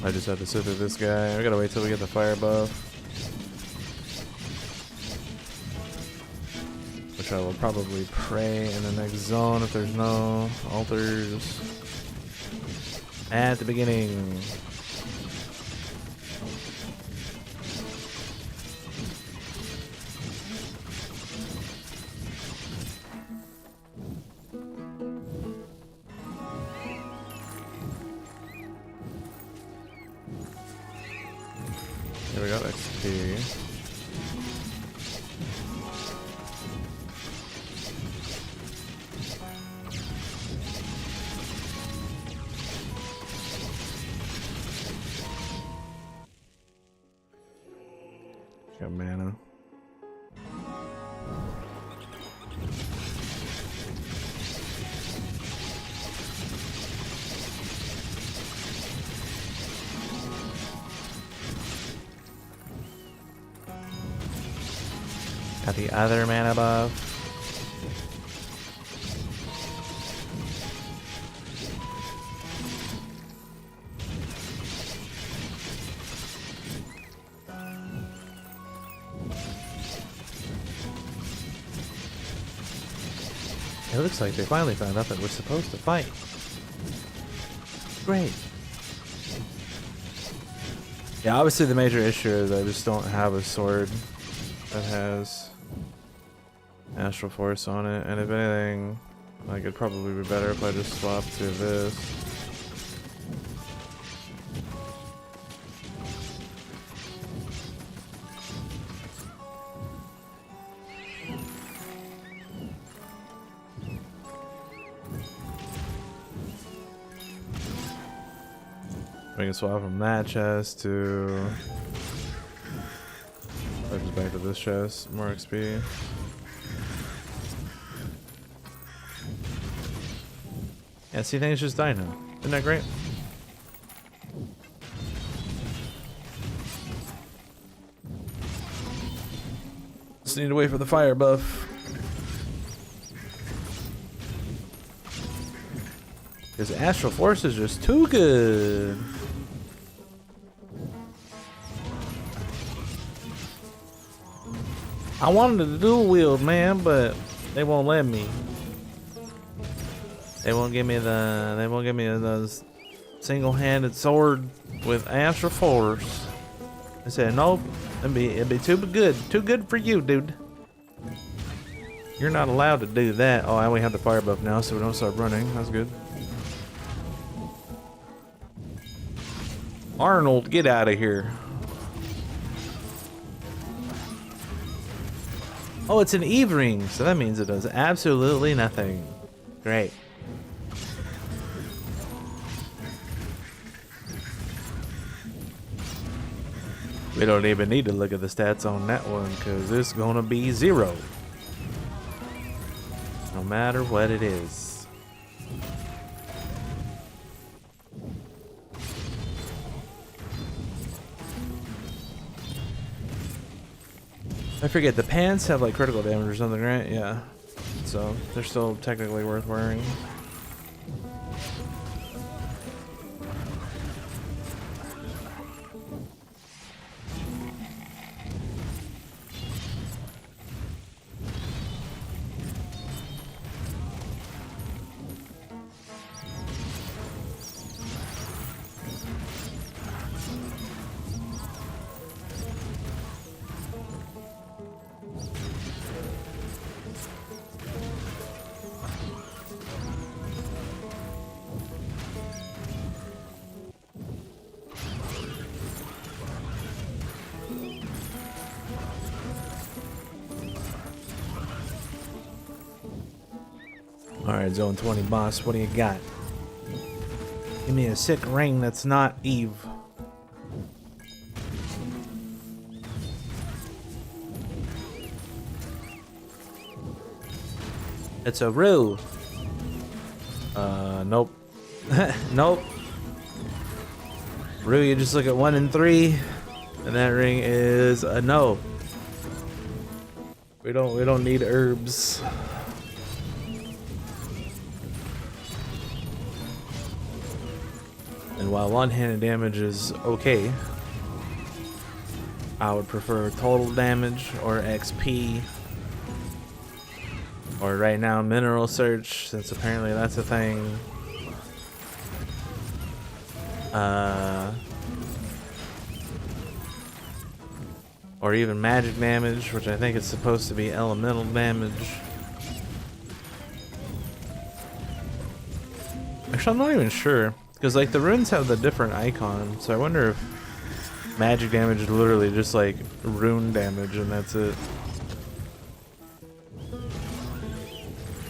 A: I just have to sit through this guy. I gotta wait till we get the fire buff. Which I will probably pray in the next zone if there's no altars at the beginning. Here we go, XP. Got mana. Got the other mana buff. It looks like they finally found out that we're supposed to fight. Great. Yeah, obviously the major issue is I just don't have a sword that has Astral Force on it, and if anything, like, it'd probably be better if I just swapped to this. We can swap from that chest to just back to this chest, more XP. Yeah, see, things just die now. Isn't that great? Just need to wait for the fire buff. Because Astral Force is just too good. I wanted to dual wield, man, but they won't let me. They won't give me the single-handed sword with Astral Force. I said, nope, it'd be too good for you, dude. You're not allowed to do that. Oh, and we have the fire buff now, so we don't start running. That's good. Arnold, get out of here. Oh, it's an Eve ring, so that means it does absolutely nothing. Great. We don't even need to look at the stats on that one, because it's gonna be 0. No matter what it is. I forget, the pants have like critical damage or something, right? Yeah. So they're still technically worth wearing. Alright, Zone 20 boss, what do you got? Give me a sick ring that's not Eve. It's a Rue. Nope. Nope. Rue, you just look at 1 and 3, and that ring is a no. We don't need herbs. And while one-handed damage is okay, I would prefer total damage or XP, or right now mineral search, since apparently that's a thing. Or even magic damage, which I think is supposed to be elemental damage. Actually, I'm not even sure. Because, like, the runes have the different icon, so I wonder if magic damage is literally just, like, rune damage and that's it.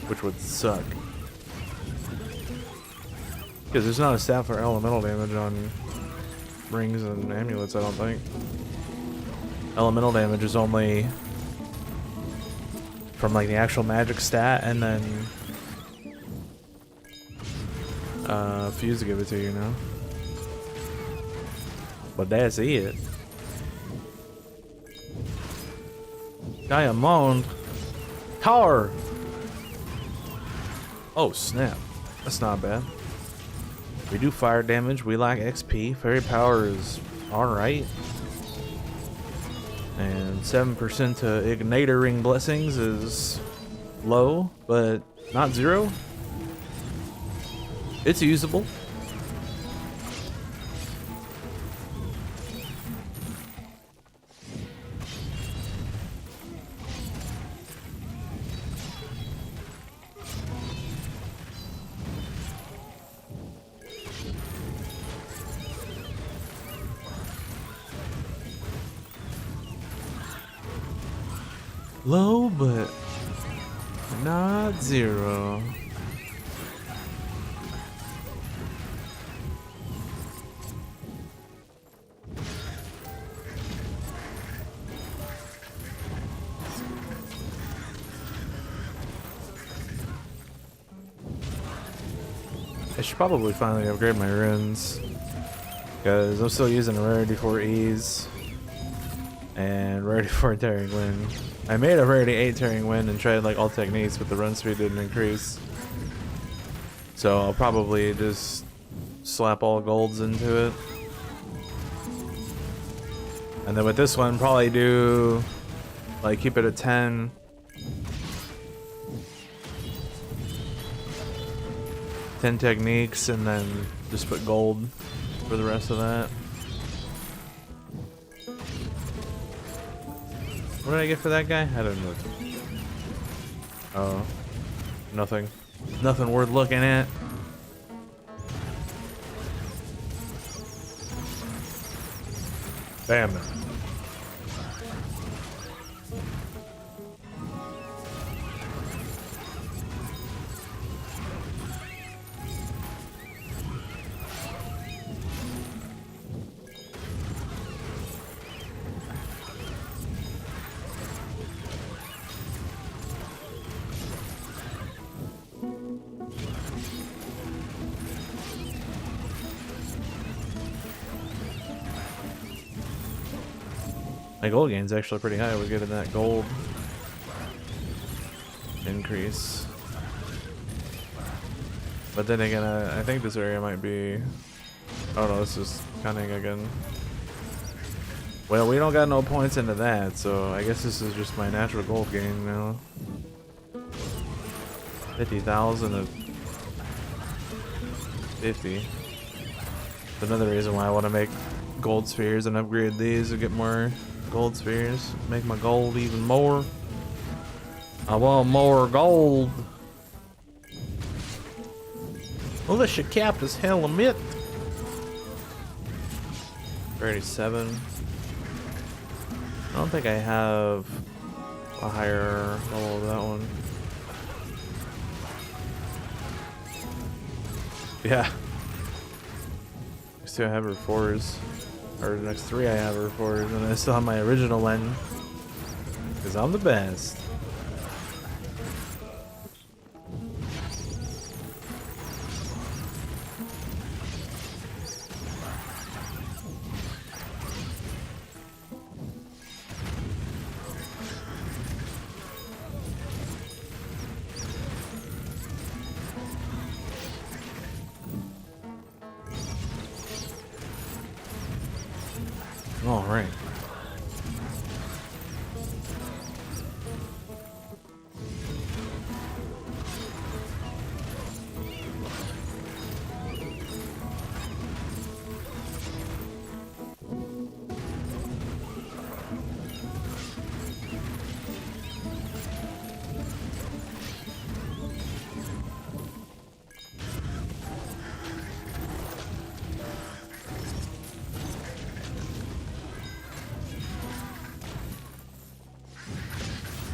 A: Which would suck. Because there's not a stat for elemental damage on rings and amulets, I don't think. Elemental damage is only from, like, the actual magic stat, and then Fuse give it to you now. But that's it. Diamond. Tar. Oh snap. That's not bad. We do fire damage. We lack XP. Fairy power is alright. And 7% to Ignitoring Blessings is low, but not zero. It's usable. Low, but not zero. I should probably finally upgrade my runes, because I'm still using Rarity 4 Ease and Rarity 4 Tearing Wind. I made a Rarity 8 Tearing Wind and tried like all techniques, but the run speed didn't increase. So I'll probably just slap all golds into it. And then with this one, probably do like keep it at 10. Techniques, and then just put gold for the rest of that. What did I get for that guy? I don't know. Oh, nothing. Nothing worth looking at. Damn it. My gold gain's actually pretty high. We're getting that gold increase. But then again, I think this area might be... Oh no, this is cunning again. Well, we don't got no points into that, so I guess this is just my natural gold gain now. 50,000 of 50. That's another reason why I want to make gold spheres and upgrade these to get more gold spheres. Make my gold even more. I want more gold. Militia cap is hell a myth. 37. I don't think I have a higher level of that one. Yeah. Next two I have are 4s. Or the next 3 I have are 4s. And I still have my original one. Because I'm the best. All right.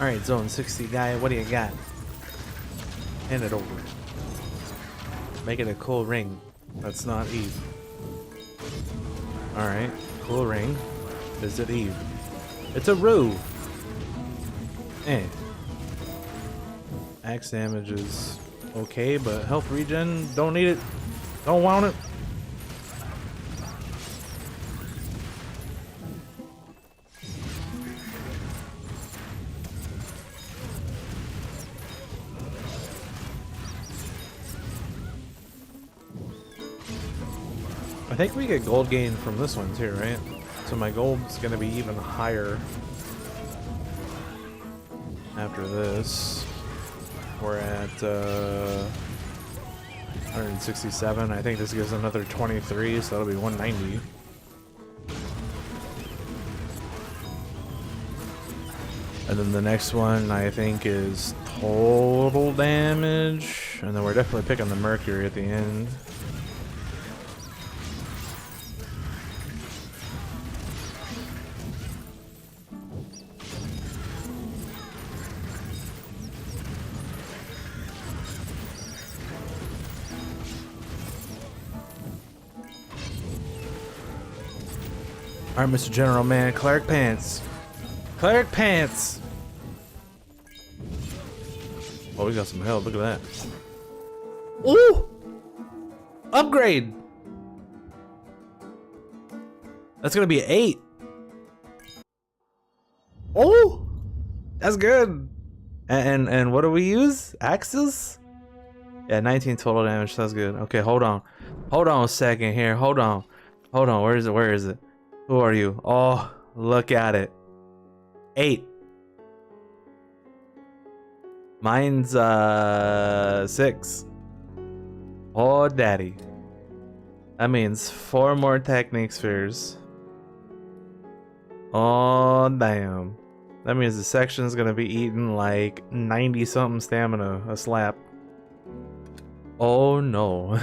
A: Alright, zone 60 guy, what do you got? Hand it over. Make it a cool ring. That's not Eve. Alright, cool ring. Is it Eve? It's a Rue! Eh. Axe damage is okay, but health regen, don't need it. Don't want it. I think we get gold gain from this one too, right? So my gold's gonna be even higher after this. We're at 167. I think this gives another 23, so that'll be 190. And then the next one I think is total damage, and then we're definitely picking the Mercury at the end. Alright, Mr. General Man, Cleric Pants. Cleric Pants! Oh, we got some help, look at that. Ooh! Upgrade! That's gonna be 8. Oh! That's good! And what do we use? Axes? Yeah, 19 total damage, that's good. Okay, hold on. Hold on a second here, hold on. Hold on, where is it? Where is it? Who are you? Oh, look at it. 8. Mine's 6. Oh, daddy. That means 4 more technique spheres. Oh, damn. That means the section's gonna be eating like 90 something stamina a slap. Oh no.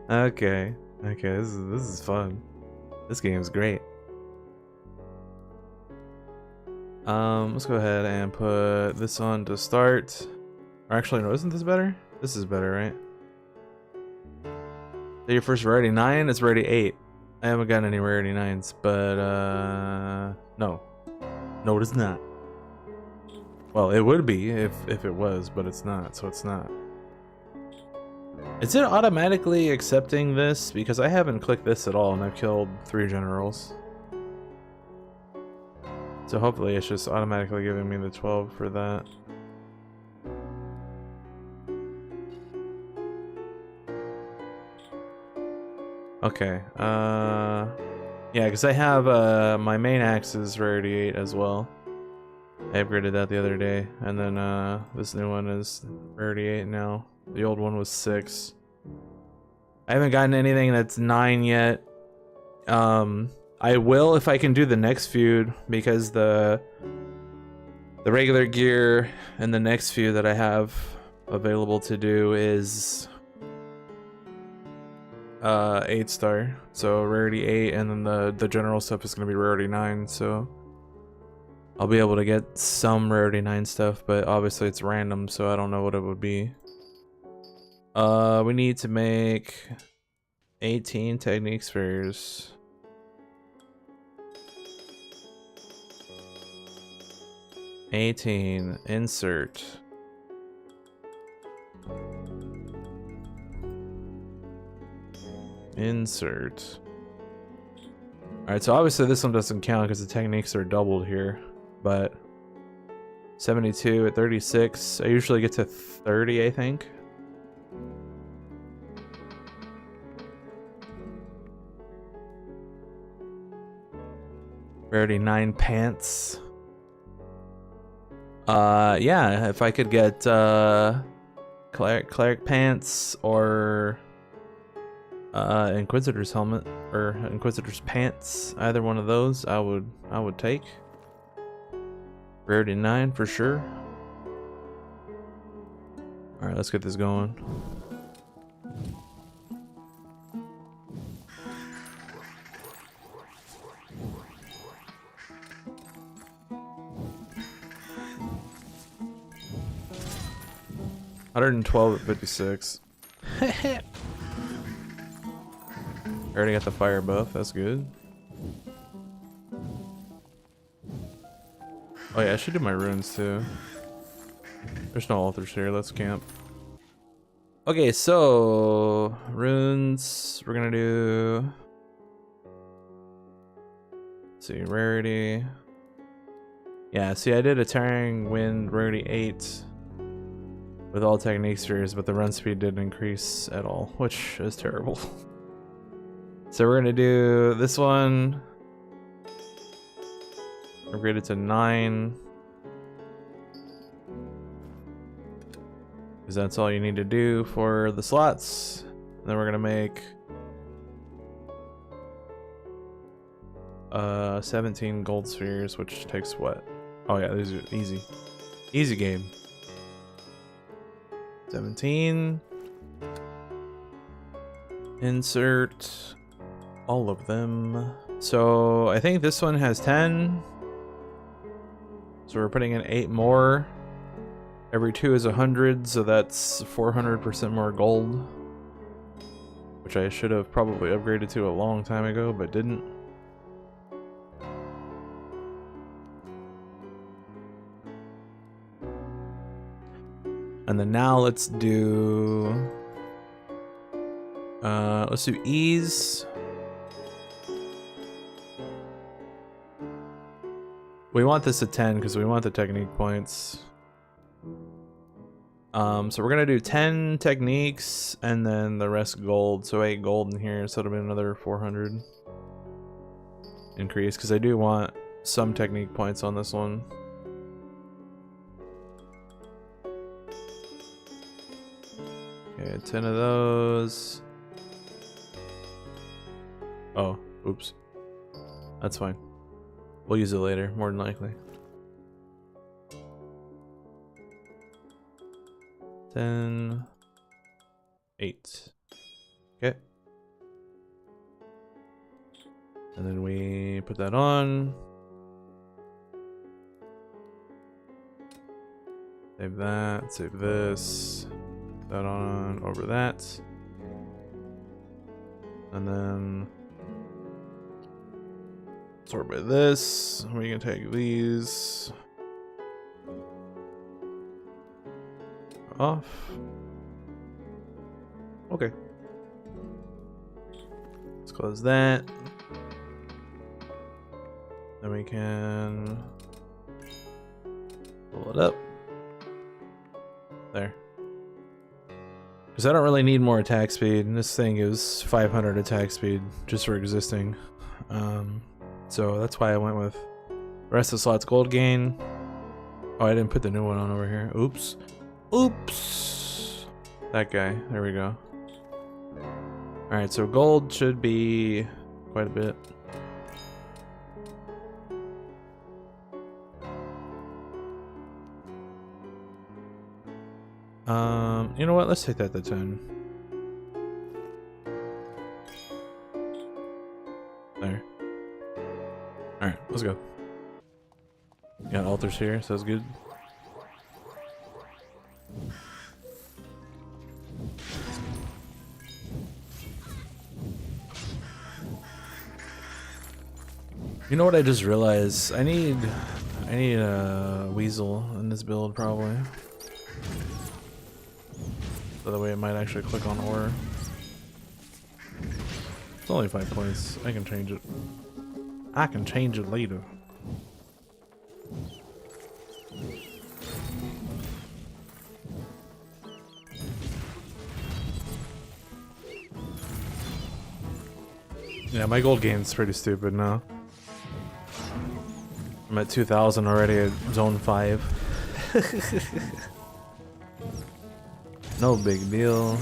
A: Okay. Okay, this is fun. This game is great. Let's go ahead and put this on to start. Or actually, no, isn't this better? This is better, right? So your first rarity 9, it's rarity 8. I haven't gotten any rarity 9s, but no. No, it is not. Well, it would be if it was, but it's not, so it's not. Is it automatically accepting this? Because I haven't clicked this at all and I've killed 3 generals. So hopefully it's just automatically giving me the 12 for that. Okay, yeah, because I have my main axe is rarity 8 as well. I upgraded that the other day, and then this new one is rarity 8 now. The old one was 6. I haven't gotten anything that's 9 yet. I will if I can do the next feud, because the regular gear and the next feud that I have available to do is 8 star. So rarity 8, and then the general stuff is gonna be rarity 9, so I'll be able to get some rarity 9 stuff, but obviously it's random, so I don't know what it would be. We need to make 18 technique spheres. Insert. Alright, so obviously this one doesn't count because the techniques are doubled here, but 72 at 36. I usually get to 30, I think. Rarity 9 pants. Yeah, if I could get cleric pants or Inquisitor's helmet or Inquisitor's pants, either one of those I would take. Rarity 9 for sure. All right, let's get this going. $112 at 56. I already got the fire buff, that's good. Oh yeah, I should do my runes too. There's no altars here, let's camp. Okay, so runes, we're gonna do, let's see, rarity. Yeah, see, I did a Tearing Wind rarity 8. with all technique spheres, but the run speed didn't increase at all, which is terrible. So we're gonna do this one. Upgrade it to 9. Because that's all you need to do for the slots. And then we're gonna make 17 gold spheres, which takes what? Oh yeah, these are easy. Easy game. 17. Insert all of them. So I think this one has 10. So we're putting in 8 more. Every 2 is 100, so that's 400% more gold. Which I should have probably upgraded to a long time ago, but didn't. And then now let's do ease. We want this at 10 because we want the technique points. So we're gonna do 10 techniques and then the rest gold. So 8 gold in here, so it'll be another 400 increase because I do want some technique points on this one. Okay, 10 of those. Oh, oops. That's fine. We'll use it later, more than likely. 10, 8. Okay. And then we put that on. Save that, save this. Put that on over that. And then sort by this. We can take these off. Okay. Let's close that. Then we can pull it up. There. Because I don't really need more attack speed, and this thing is 500 attack speed just for existing. So that's why I went with rest of slots gold gain. Oh, I didn't put the new one on over here. Oops. Oops. That guy. There we go. Alright, so gold should be quite a bit. You know what? Let's take that to 10. There. Alright, let's go. Got altars here, so that's good. You know what I just realized? I need a weasel in this build probably. So that way it might actually click on ore. It's only 5 points. I can change it. I can change it later. Yeah, my gold gain's pretty stupid now. I'm at 2,000 already at zone 5. No big deal.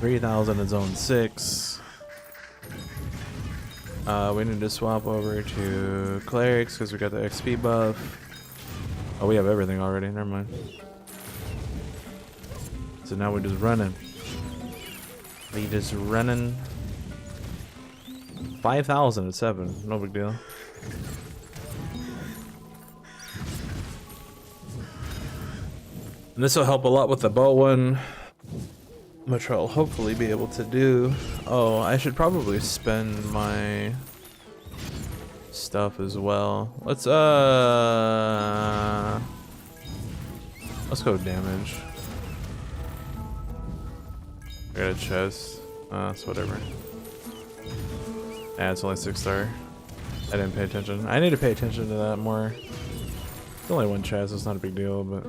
A: $3,000 at zone 6. We need to swap over to clerics because we got the XP buff. Oh, we have everything already. Never mind. So now we're just running. We just running. 5,000 at 7. No big deal. And this will help a lot with the bow one, which I'll hopefully be able to do. Oh, I should probably spend my stuff as well. Let's go damage. I got a chest. It's whatever. Yeah, it's only 6-star. I didn't pay attention. I need to pay attention to that more. It's only one chest, it's not a big deal, but...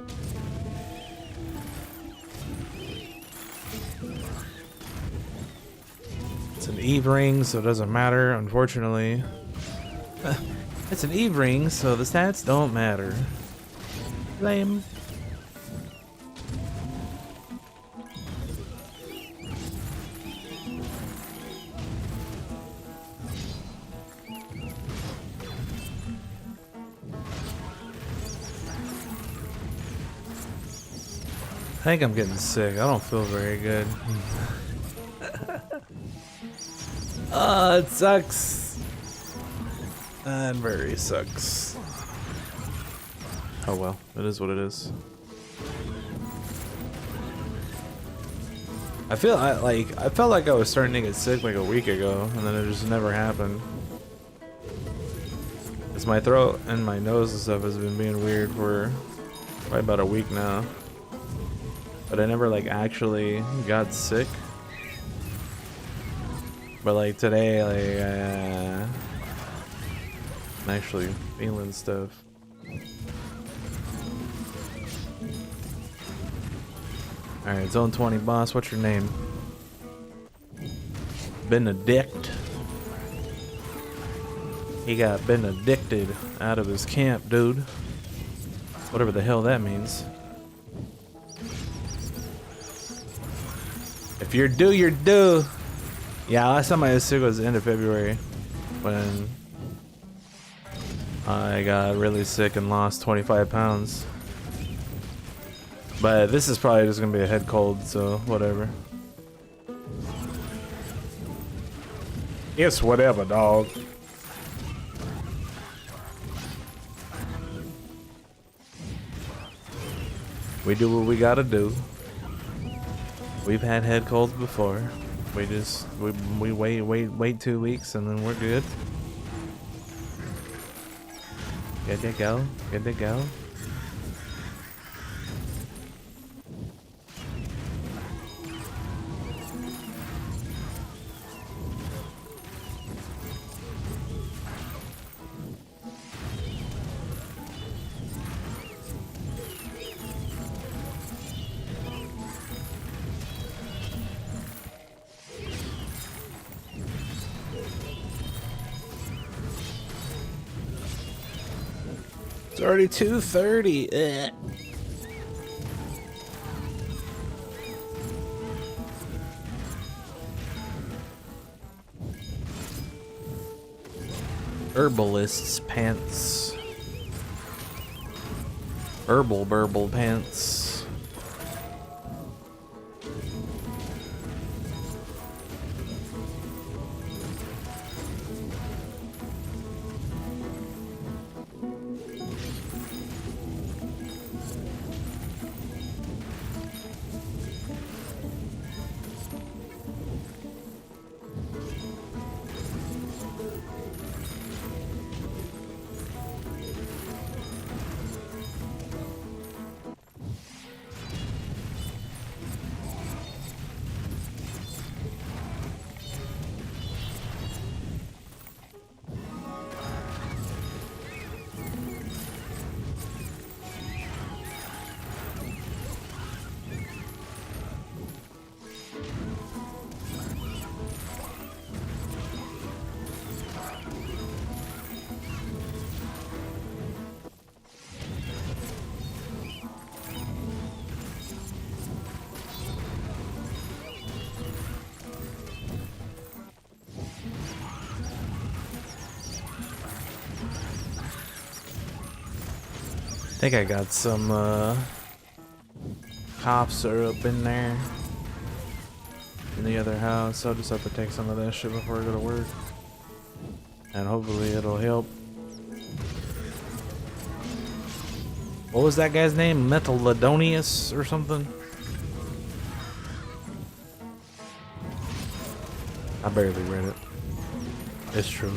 A: It's an Eve ring, so it doesn't matter, unfortunately. It's an Eve ring, so the stats don't matter. Lame. I think I'm getting sick. I don't feel very good. It sucks. That very sucks. Oh well, it is what it is. I felt like I was starting to get sick like a week ago, and then it just never happened. Cause my throat and my nose and stuff has been being weird for probably about a week now. But I never like actually got sick. But like today, like I'm actually feeling stuff. Alright, Zone 20 boss, what's your name? Benedict. He got benedicted out of his camp, dude. Whatever the hell that means. If you're due, you're due. Yeah, last time I was sick was the end of February when I got really sick and lost 25 pounds. But this is probably just gonna be a head cold, so whatever. It's whatever, dog. We do what we gotta do. We've had head colds before. We wait 2 weeks and then we're good. Good to go. Good to go. It's already 2:30. Ugh. Herbalist's pants. Herbal burble pants. I think I got some cough syrup in there in the other house. I'll just have to take some of that shit before I go to work, and hopefully it'll help. What was that guy's name? Metallodonius or something? I barely read it. It's true.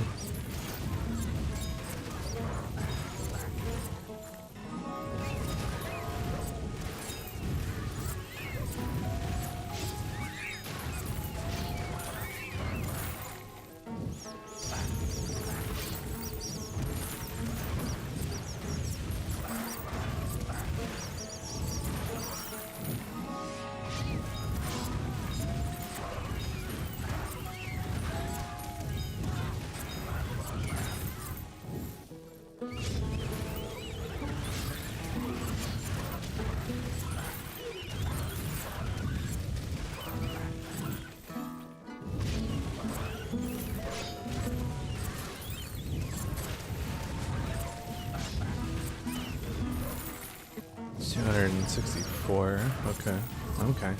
A: 264. Okay. Okay.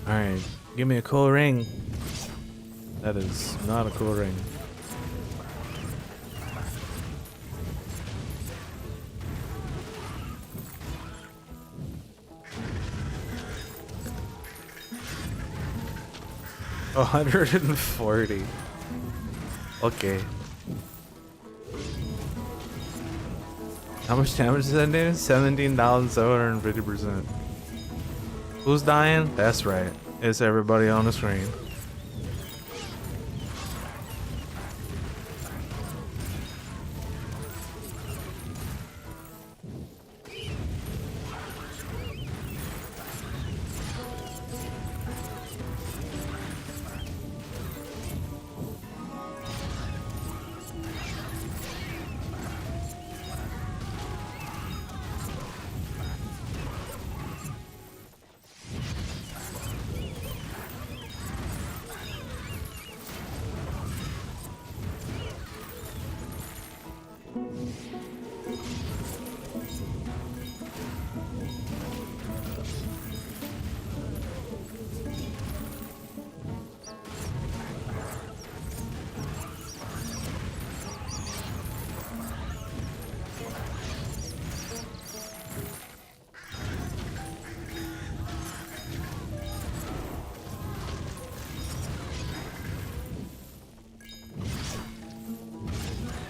A: Alright, give me a cool ring. That is not a cool ring. $140. Okay. How much damage does that do? 17,750%. Who's dying? That's right. It's everybody on the screen.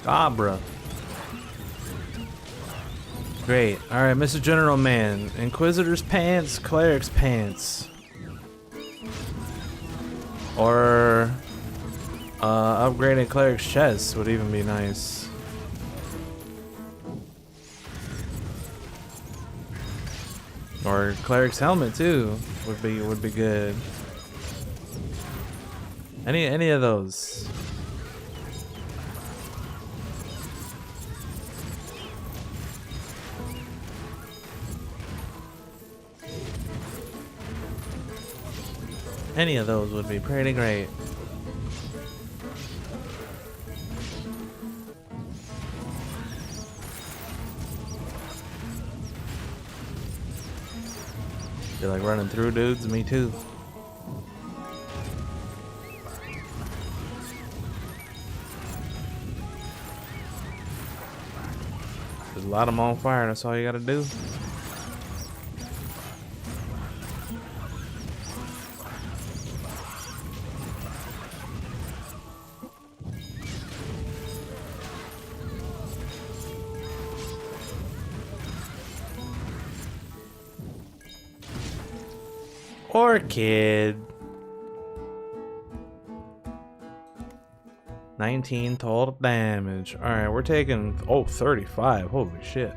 A: Cabra. Great. Alright, Mr. General Man. Inquisitor's pants, cleric's pants. Or upgrading cleric's chest would even be nice. Or cleric's helmet too would be good. Any of those. Any of those would be pretty great. You like running through dudes? Me too. Just light them on fire, that's all you gotta do. Orchid. 19 total damage. Alright, we're taking 35. Holy shit.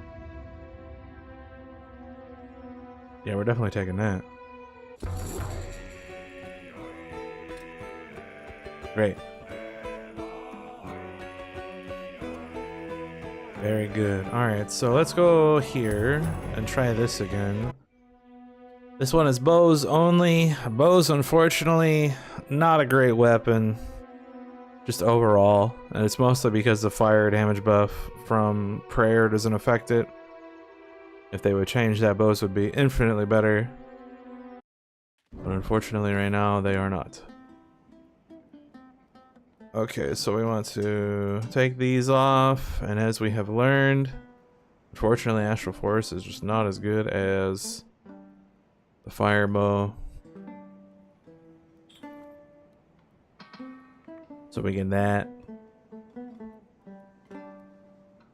A: Yeah, we're definitely taking that. Great. Very good. Alright, so let's go here and try this again. This one is bows only. Bows, unfortunately, not a great weapon. Just overall. And it's mostly because the fire damage buff from prayer doesn't affect it. If they would change that, bows would be infinitely better. But unfortunately right now, they are not. Okay, so we want to take these off, and as we have learned, unfortunately Astral Force is just not as good as the fire bow. So we get that.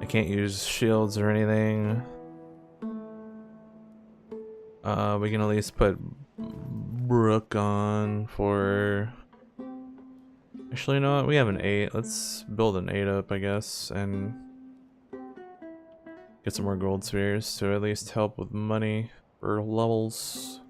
A: I can't use shields or anything. We can at least put Brook on for... Actually, you know what? We have an 8. Let's build an 8 up, I guess, and get some more gold spheres to at least help with money for levels.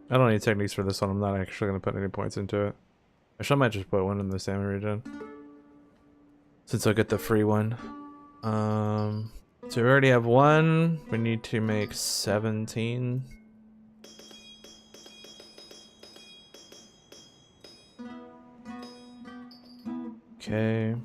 A: I don't need techniques for this one. I'm not actually going to put any points into it. Actually, I might just put one in the salmon region, since I'll get the free one. So we already have one. We need to make 17. Okay.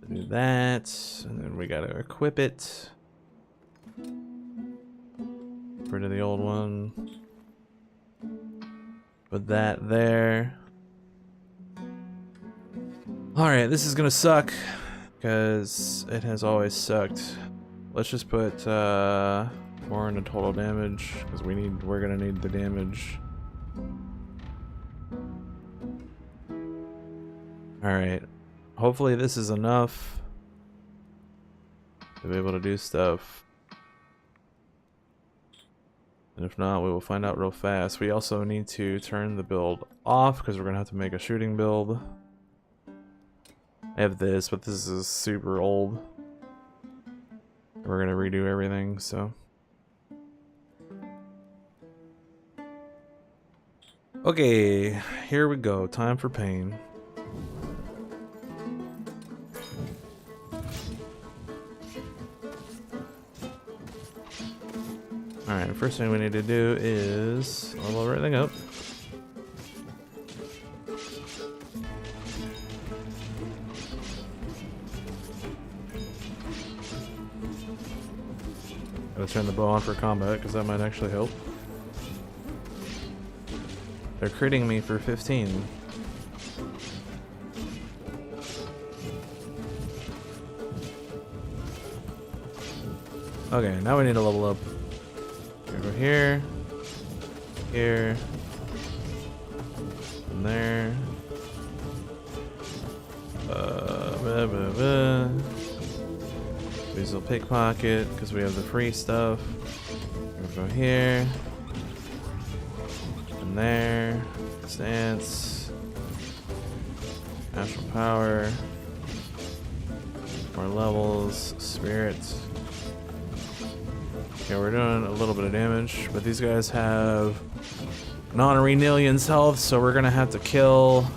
A: Do that, and then we gotta equip it. Get rid of the old one. Put that there. Alright, this is gonna suck, because it has always sucked. Let's just put 4 into total damage, because we're gonna need the damage. Alright. Hopefully this is enough to be able to do stuff. And if not, we will find out real fast. We also need to turn the build off because we're going to have to make a shooting build. I have this, but this is super old. We're going to redo everything, so. Okay, here we go. Time for pain. Alright, first thing we need to do is level everything up. Gotta turn the bow on for combat, because that might actually help. They're critting me for 15. Okay, now we need to level up. Go here, here, and there. Weasel pickpocket, because we have the free stuff. We'll go here, and there. Stance, natural power, more levels, spirits. Okay, we're doing a little bit of damage, but these guys have non-Renilian's health, so we're gonna have to kill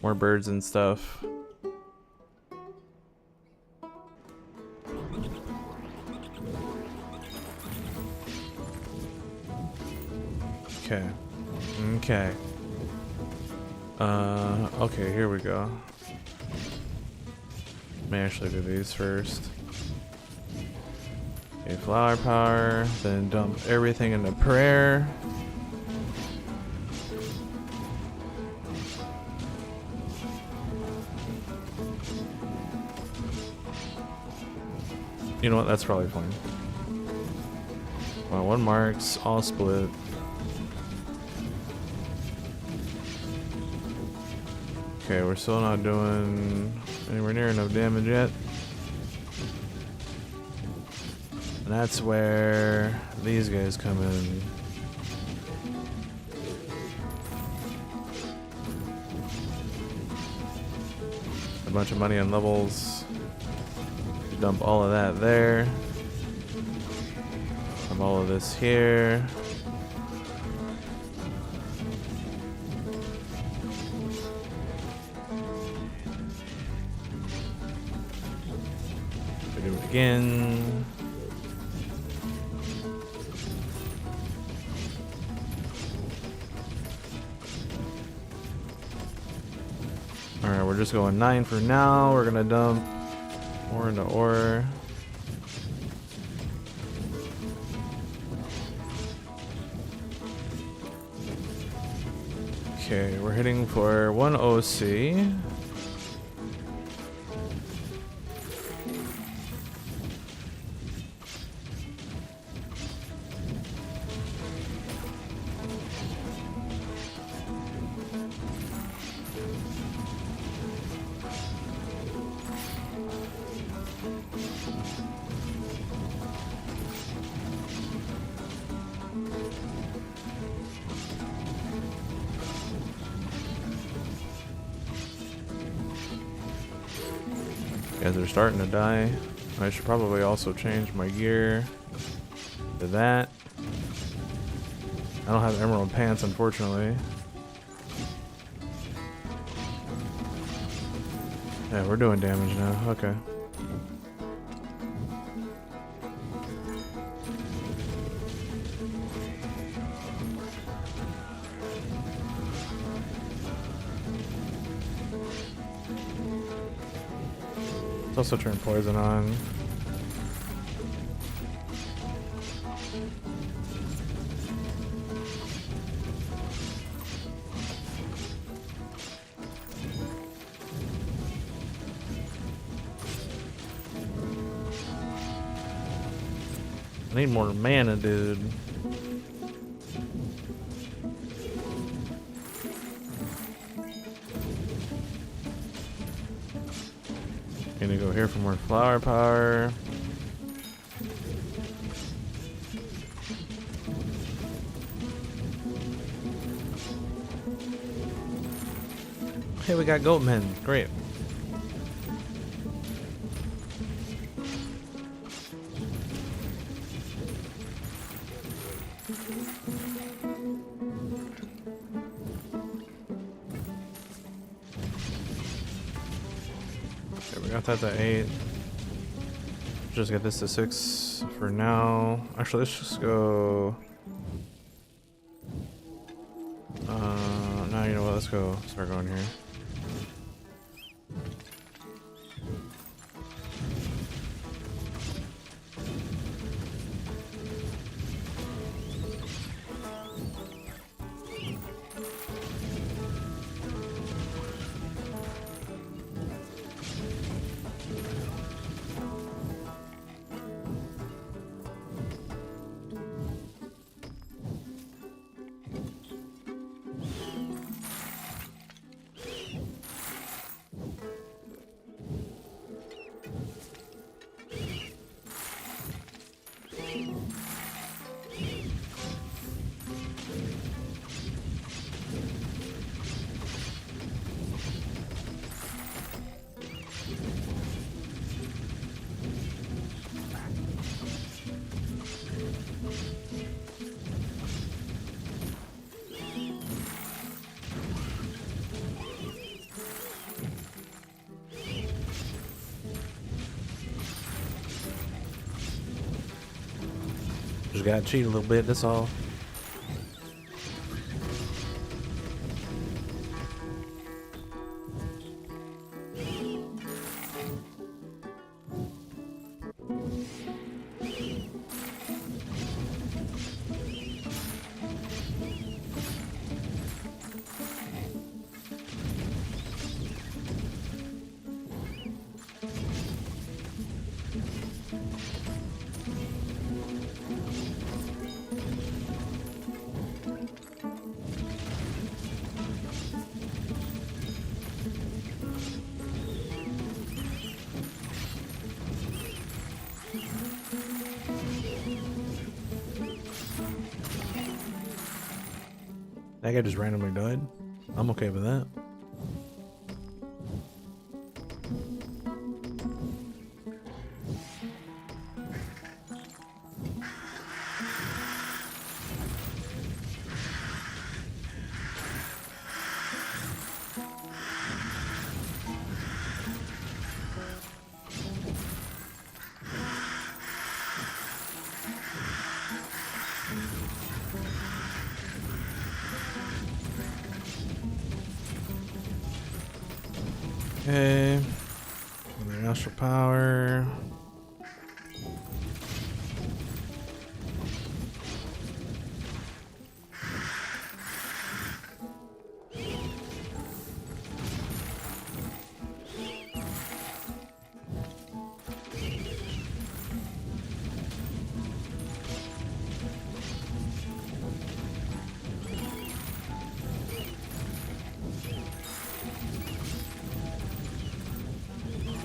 A: more birds and stuff. Okay. Okay. Okay, here we go. Let me actually do these first. Okay, flower power, then dump everything into prayer. You know what, that's probably fine. Well, 1 marks, all split. Okay, we're still not doing anywhere near enough damage yet. And that's where these guys come in. A bunch of money on levels. Dump all of that there. Dump all of this here. We do it again. Alright, we're just going 9 for now. We're gonna dump ore into ore. Okay, we're hitting for 1 OC. Guys are starting to die. I should probably also change my gear to that. I don't have emerald pants, unfortunately. Yeah, we're doing damage now. Okay. Let's also turn poison on. I need more mana, dude. Gonna go here for more flower power. Hey, we got goatmen. Great. Okay, we got that to 8. Just get this to 6 for now. Actually, let's just go. Now you know what? Let's go. Start going here. Just gotta cheat a little bit, that's all. That guy just randomly died. I'm okay with that. Okay. Astral power.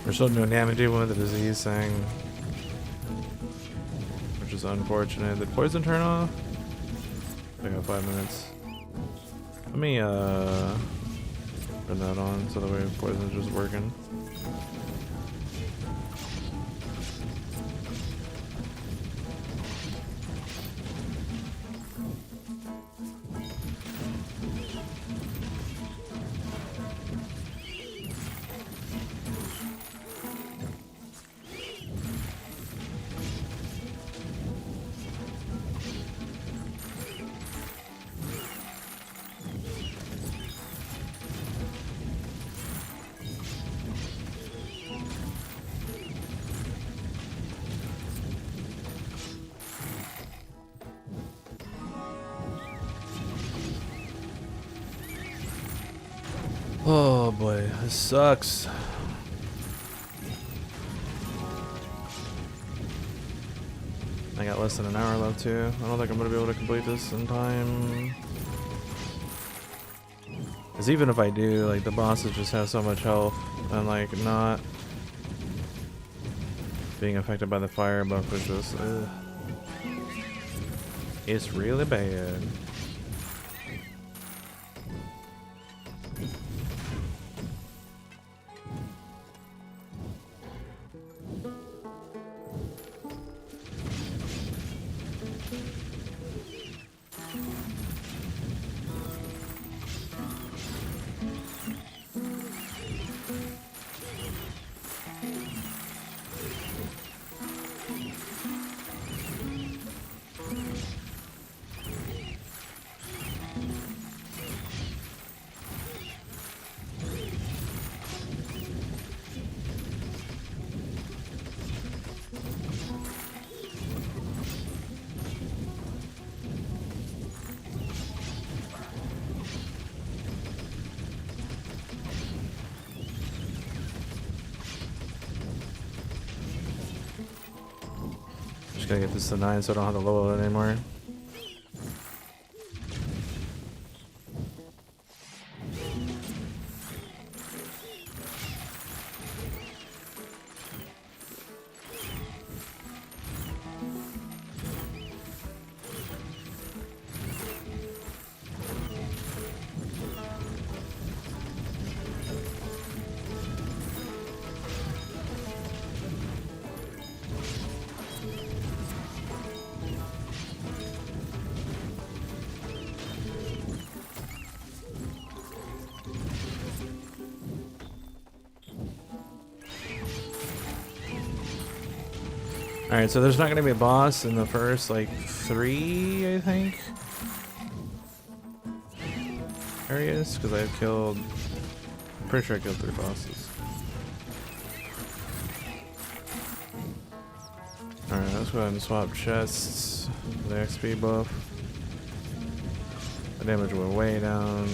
A: We're still doing damage even with the disease thing, which is unfortunate. Did poison turn off? I got 5 minutes. Let me turn that on so that way poison's just working. Oh boy, this sucks. I got less than an hour left too. I don't think I'm gonna be able to complete this in time. Cause even if I do, like the bosses just have so much health and like not being affected by the fire buff is just it's really bad. Just gotta get this to 9 so I don't have to level it anymore. Alright, so there's not gonna be a boss in the first, like, 3, I think, areas, because I'm pretty sure I killed 3 bosses. Alright, let's go ahead and swap chests for the XP buff. The damage went way down.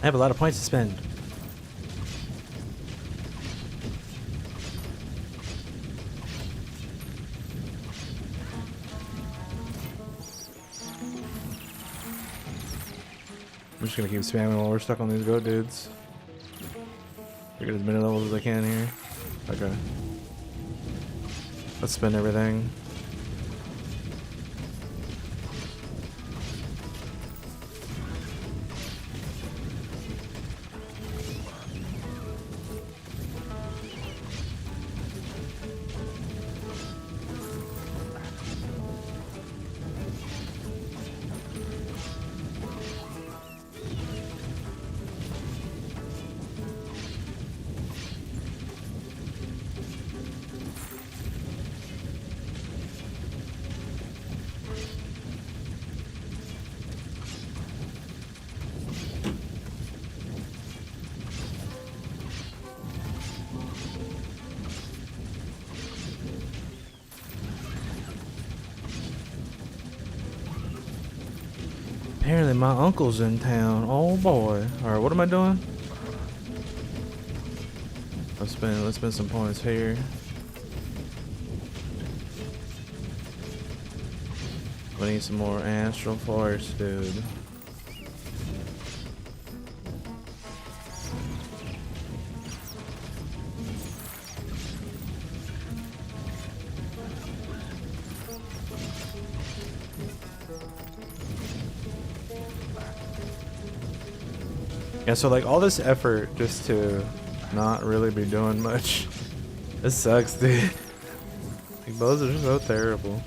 A: I have a lot of points to spend. I'm just gonna keep spamming while we're stuck on these goat dudes. Get as many levels as I can here. Okay. Let's spend everything. Apparently my uncle's in town. Oh boy. Alright, what am I doing? Let's spend some points here. We need some more astral force, dude. Yeah, so like all this effort just to not really be doing much. This sucks, dude. Like bows are so terrible.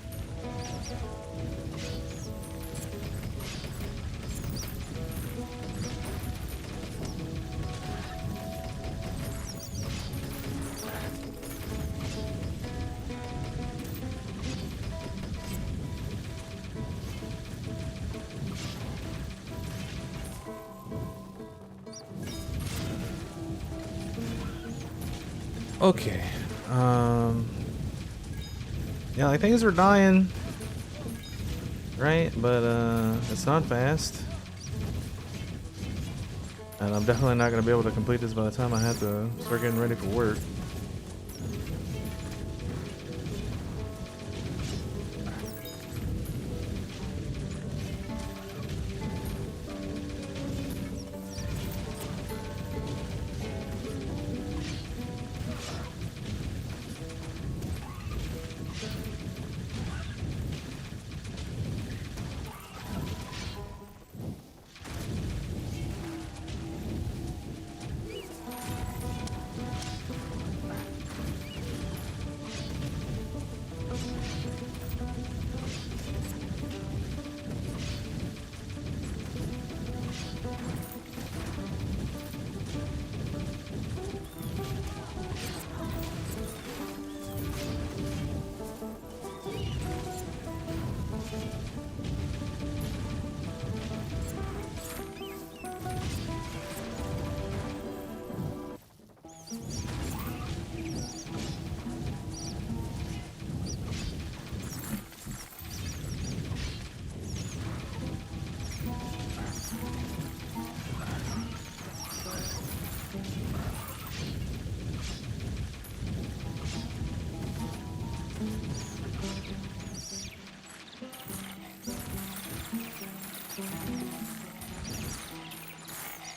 A: Okay. Yeah, like things are dying. Right? But it's not fast. And I'm definitely not gonna be able to complete this by the time I have to start getting ready for work.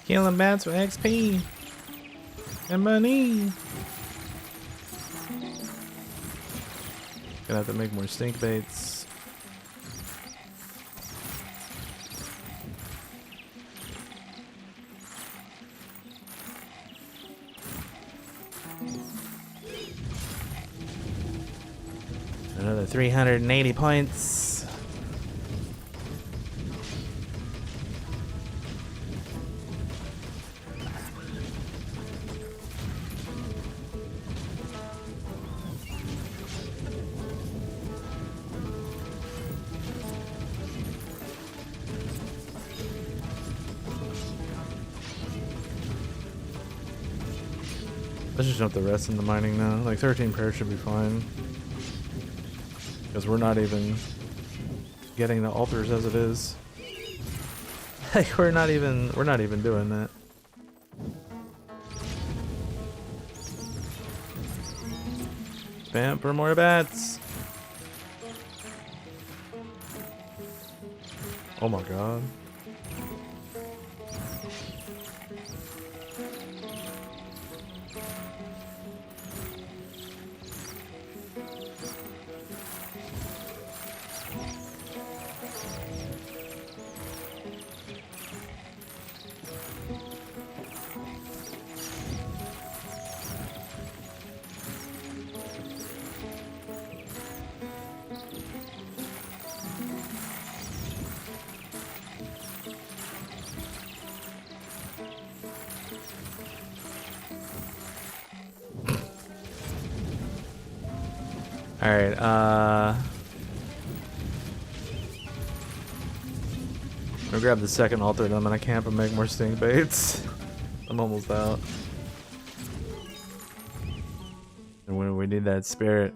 A: Killing bats for XP and money. Gonna have to make more stink baits. Another 380 points. Let's just jump the rest in the mining now. Like 13 pairs should be fine. Because we're not even getting the altars as it is. Like we're not even doing that. Spam for more bats. Oh my god. Alright, I'm gonna grab the second altar and I'm gonna camp and make more stink baits. I'm almost out. And we need that spirit.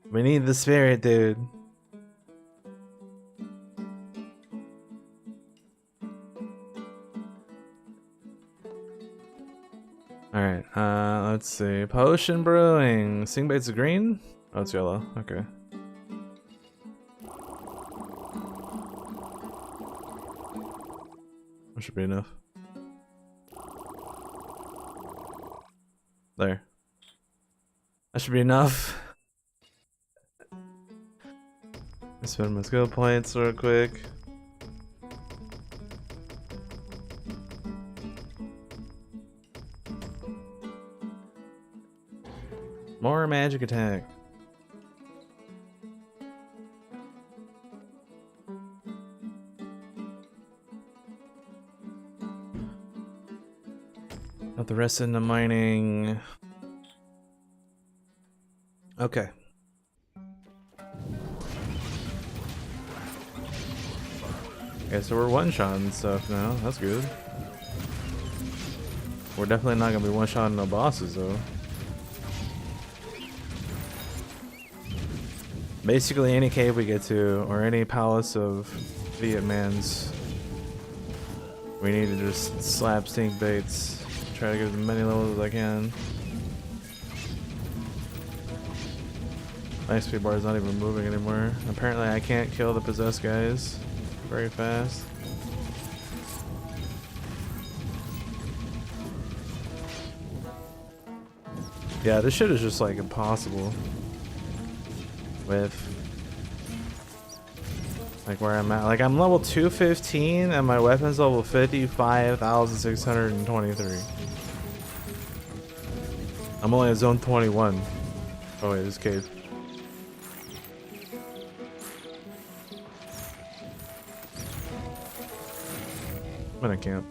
A: We need the spirit, dude. Alright, let's see. Potion brewing. Sing bait's green? Oh, it's yellow. Okay. That should be enough. There. That should be enough. Let's spend my skill points real quick. More magic attack. Not the rest in the mining. Okay. Okay, so we're one-shotting stuff now. That's good. We're definitely not gonna be one-shotting no bosses though. Basically any cave we get to, or any palace of Vietmans, we need to just slap stink baits. Try to get as many levels as I can. My XP bar is not even moving anymore. Apparently I can't kill the possessed guys very fast. Yeah, this shit is just like impossible with like where I'm at. Like I'm level 215 and my weapon's level 55,623. I'm only at zone 21. Oh wait, this cave. I'm in a camp.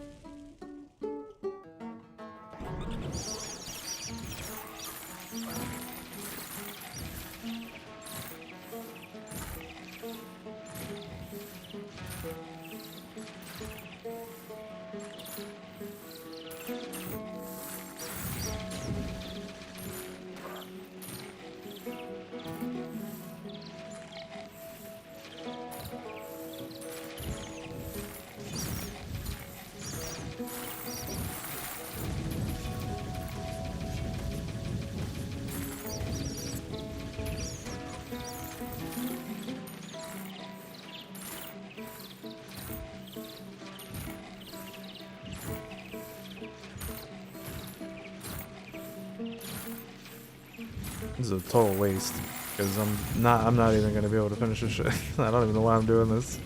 A: This is a total waste because I'm not even gonna be able to finish this shit. I don't even know why I'm doing this.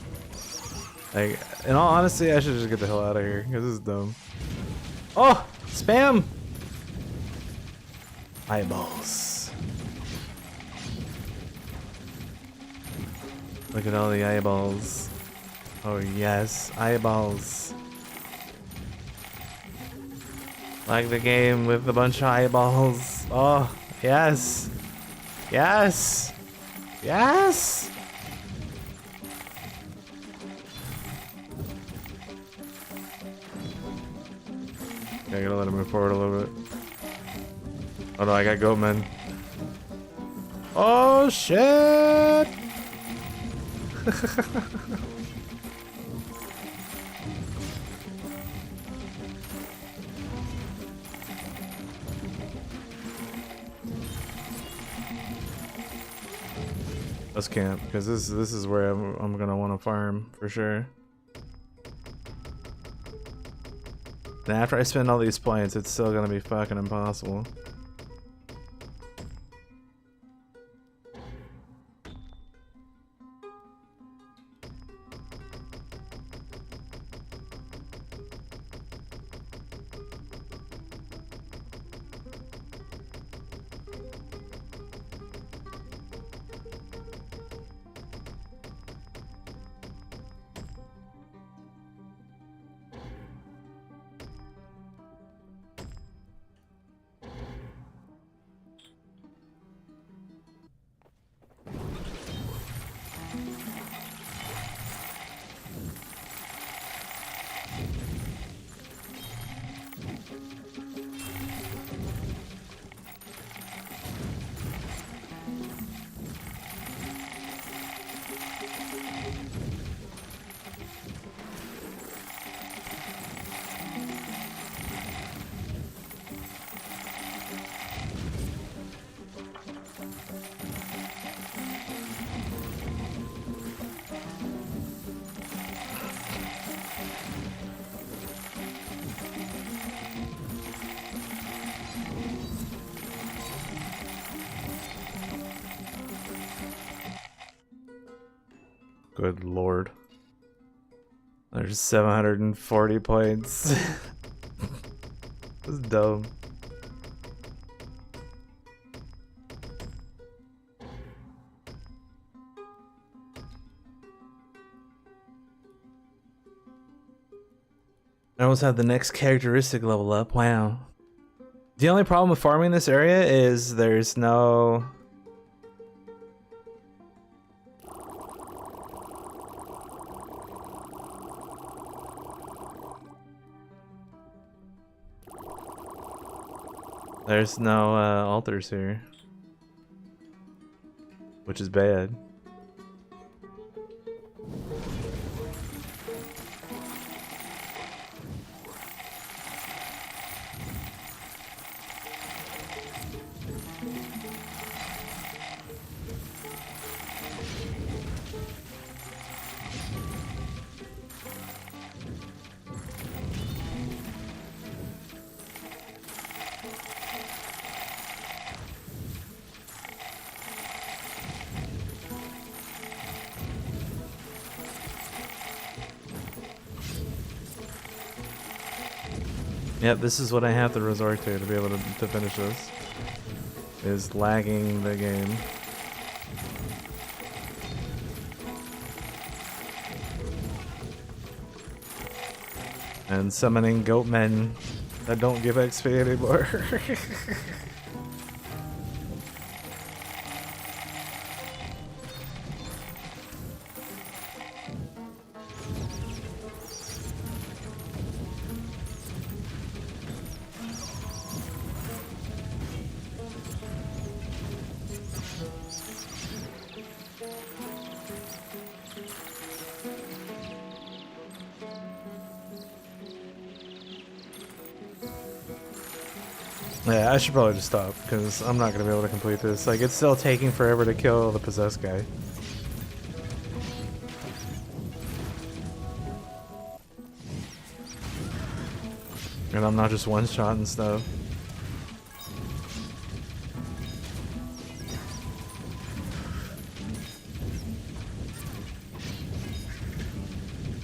A: Like, in all honesty, I should just get the hell out of here because this is dumb. Oh, spam! Eyeballs. Look at all the eyeballs. Oh yes, eyeballs. Like the game with a bunch of eyeballs. Oh. Yes. Yes. Yes. Okay, I gotta let him move forward a little bit. Oh no, I got goatmen. Oh shit. Let's camp, because this is where I'm gonna want to farm for sure. And after I spend all these points, it's still gonna be fucking impossible. Good lord. There's 740 points. That's dumb. I almost have the next characteristic level up. Wow. The only problem with farming this area is there's no... There's no altars here. Which is bad. Yep, this is what I have to resort to be able to finish this. Is lagging the game. And summoning goat men that don't give XP anymore. Yeah, I should probably just stop, because I'm not going to be able to complete this. Like, it's still taking forever to kill the possessed guy. And I'm not just one-shotting stuff.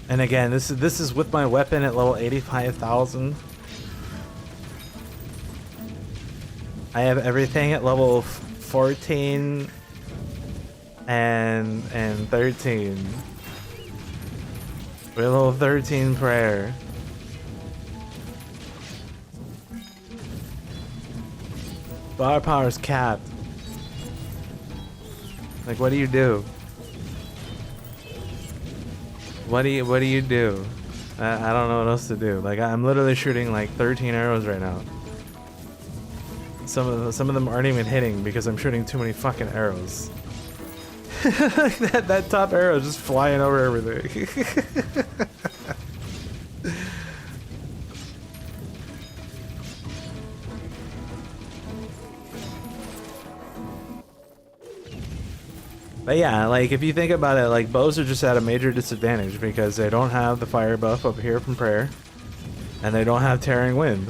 A: And again, this is with my weapon at level 85,000. I have everything at level 14 and 13. We're level 13 prayer. Firepower is capped. Like, what do you do? What do you do? I don't know what else to do. Like, I'm literally shooting like 13 arrows right now. Some of them aren't even hitting because I'm shooting too many fucking arrows. that top arrow is just flying over everything. But yeah, like if you think about it, like bows are just at a major disadvantage because they don't have the fire buff over here from prayer, and they don't have tearing wind.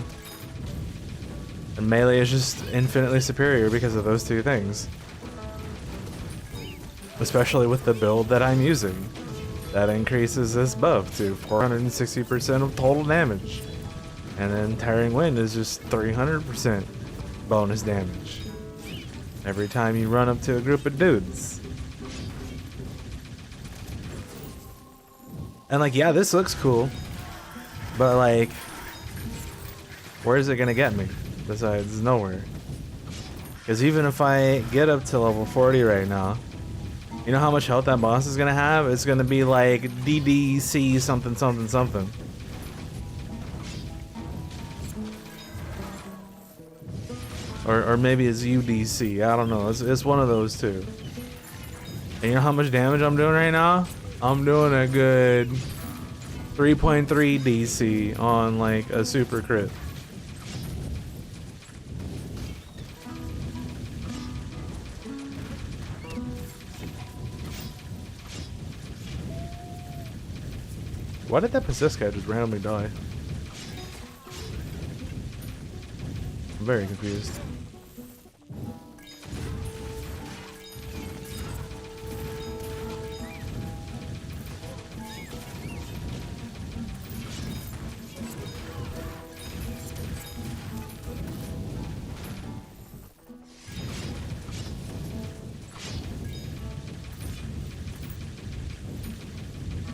A: And melee is just infinitely superior because of those two things. Especially with the build that I'm using. That increases this buff to 460% of total damage. And then tearing wind is just 300% bonus damage. Every time you run up to a group of dudes. And like, yeah, this looks cool. But like, where is it gonna get me? Besides nowhere. Because even if I get up to level 40 right now, you know how much health that boss is gonna have? It's gonna be like DDC something something something. Or maybe it's UDC, I don't know. It's one of those two. And you know how much damage I'm doing right now? I'm doing a good 3.3 DC on like a super crit. Why did that possessed guy just randomly die? I'm very confused.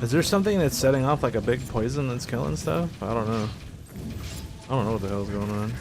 A: Is there something that's setting off like a big poison that's killing stuff? I don't know. I don't know what the hell's going on.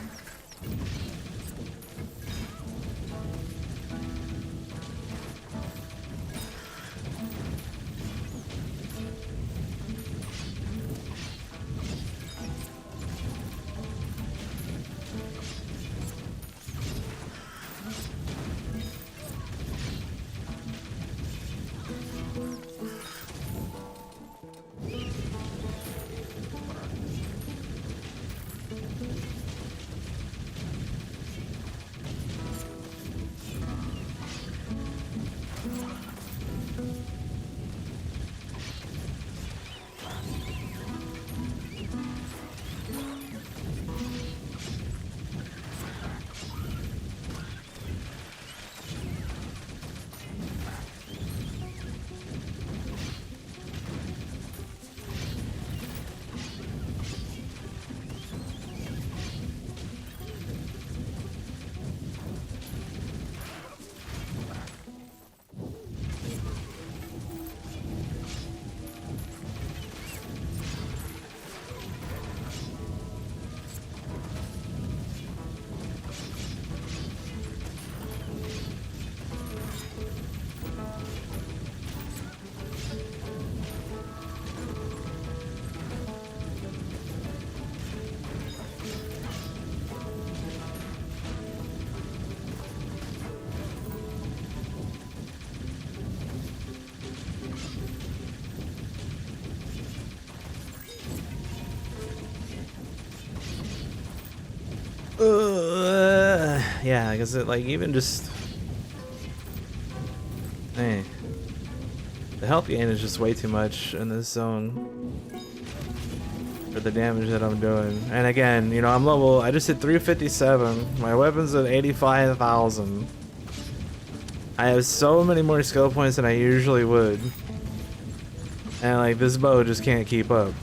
A: Yeah, I guess it like even just hey, the health gain is just way too much in this zone for the damage that I'm doing. And again, you know, I just hit 357. My weapon's at 85,000. I have so many more skill points than I usually would, and like this bow just can't keep up.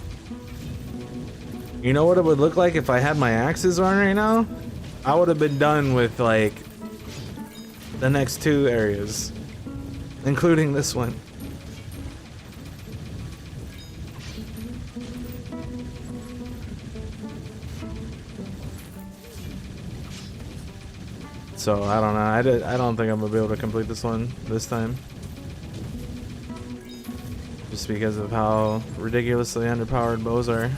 A: You know what it would look like if I had my axes on right now? I would have been done with like the next 2 areas, including this one. So I don't know. I don't think I'm gonna be able to complete this one this time, just because of how ridiculously underpowered bows are.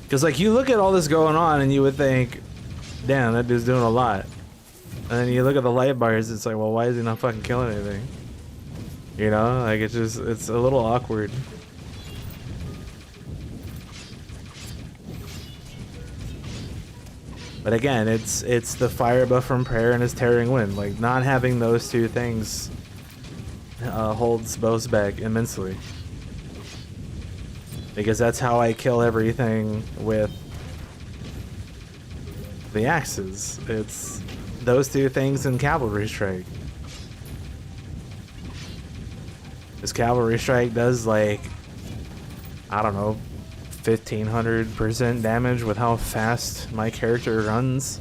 A: Because, like, you look at all this going on and you would think, damn, that dude's doing a lot. And then you look at the light bars, it's like, well, why is he not fucking killing anything? You know? Like, it's just, it's a little awkward. But again, it's the fire buff from prayer and his tearing wind. Like, not having those 2 things holds bows back immensely. Because that's how I kill everything with the axes. It's those 2 things in Cavalry Strike. This Cavalry Strike does like, I don't know, 1500% damage with how fast my character runs.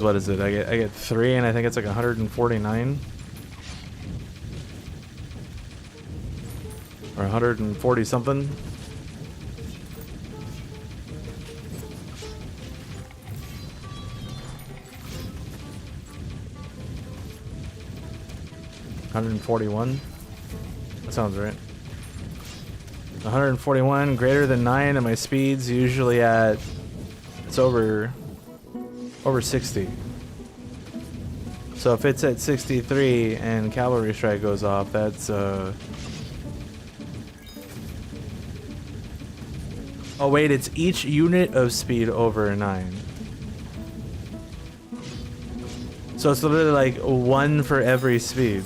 A: What is it? I get 3 and I think it's like 149 or 140 something. $141. That sounds right. 141 greater than 9, and my speed's usually at it's over 60. So if it's at 63 and Cavalry Strike goes off, that's oh wait, it's each unit of speed over 9. So it's literally like 1 for every speed.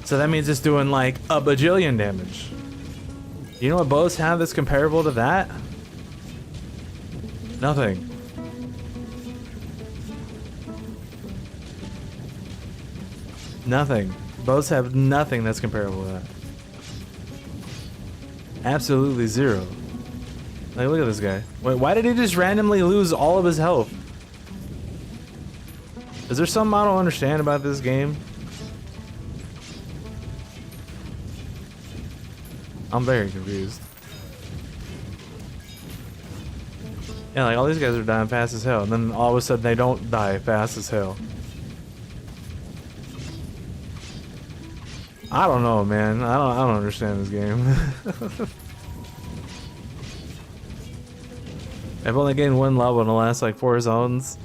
A: So that means it's doing like a bajillion damage. You know what bows have that's comparable to that? Nothing. Nothing. Boats have nothing that's comparable to that. Absolutely zero. Like, look at this guy. Wait, why did he just randomly lose all of his health? Is there something I don't understand about this game? I'm very confused. Yeah, like all these guys are dying fast as hell, and then all of a sudden they don't die fast as hell. I don't know, man. I don't understand this game. I've only gained 1 level in the last like 4 zones.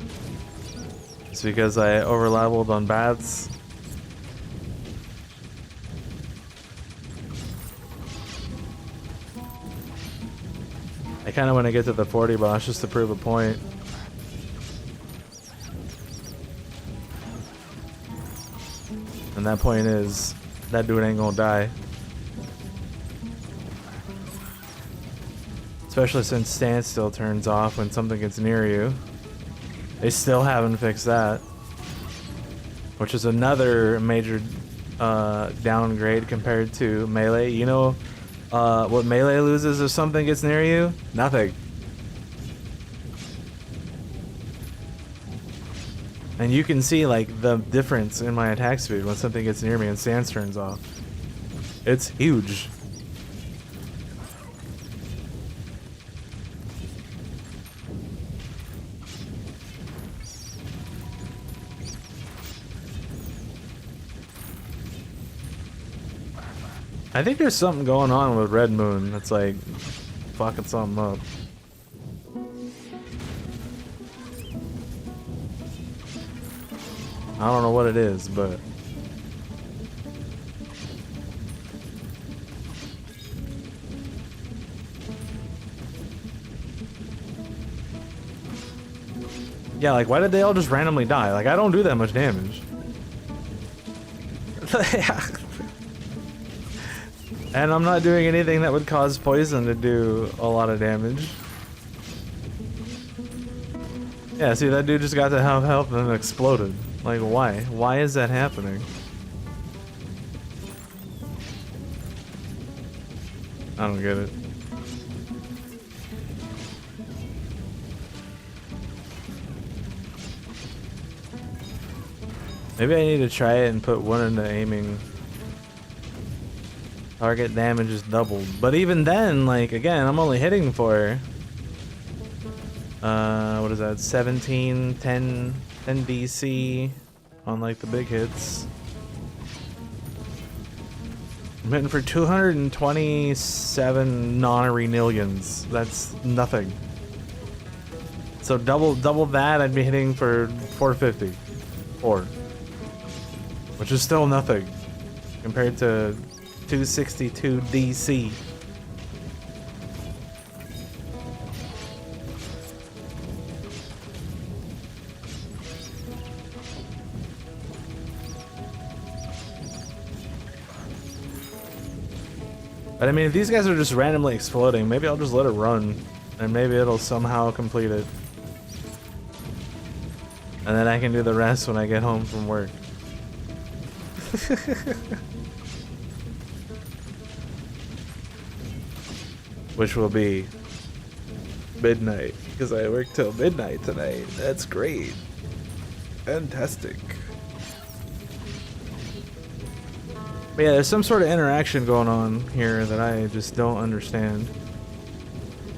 A: It's because I over leveled on bats. I kind of want to get to the 40 boss just to prove a point. And that point is that dude ain't gonna die. Especially since standstill turns off when something gets near you. They still haven't fixed that. Which is another major downgrade compared to melee. You know what melee loses if something gets near you? Nothing. And you can see like the difference in my attack speed when something gets near me and stance turns off. It's huge. I think there's something going on with Red Moon that's like fucking something up. I don't know what it is, but yeah, like why did they all just randomly die? Like I don't do that much damage. And I'm not doing anything that would cause poison to do a lot of damage. Yeah, see that dude just got to have health and then exploded. Like why? Why is that happening? I don't get it. Maybe I need to try it and put one into aiming. Target damage is doubled. But even then, like, again, I'm only hitting for... what is that? 17, 10 DC on, like, the big hits. I'm hitting for 227 non-renillions. That's nothing. So double that, I'd be hitting for 450. 4. Which is still nothing. Compared to 262 DC. But I mean, if these guys are just randomly exploding, maybe I'll just let it run. And maybe it'll somehow complete it. And then I can do the rest when I get home from work. Which will be midnight, because I work till midnight tonight. That's great. Fantastic. But yeah, there's some sort of interaction going on here that I just don't understand.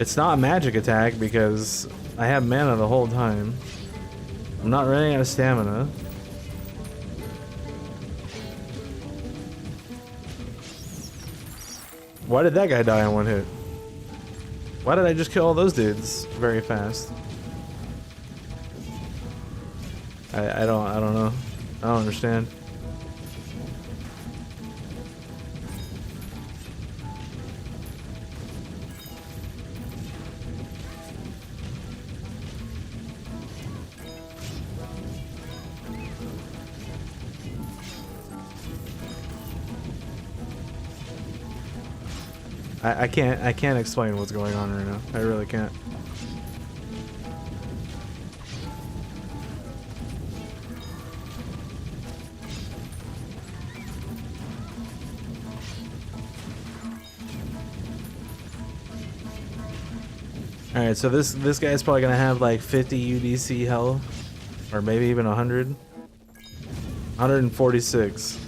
A: It's not a magic attack because I have mana the whole time. I'm not running out of stamina. Why did that guy die in one hit? Why did I just kill all those dudes very fast? I don't know. I don't understand. I can't explain what's going on right now. I really can't. All right, so this guy's probably gonna have like 50 UDC health, or maybe even 100. 146.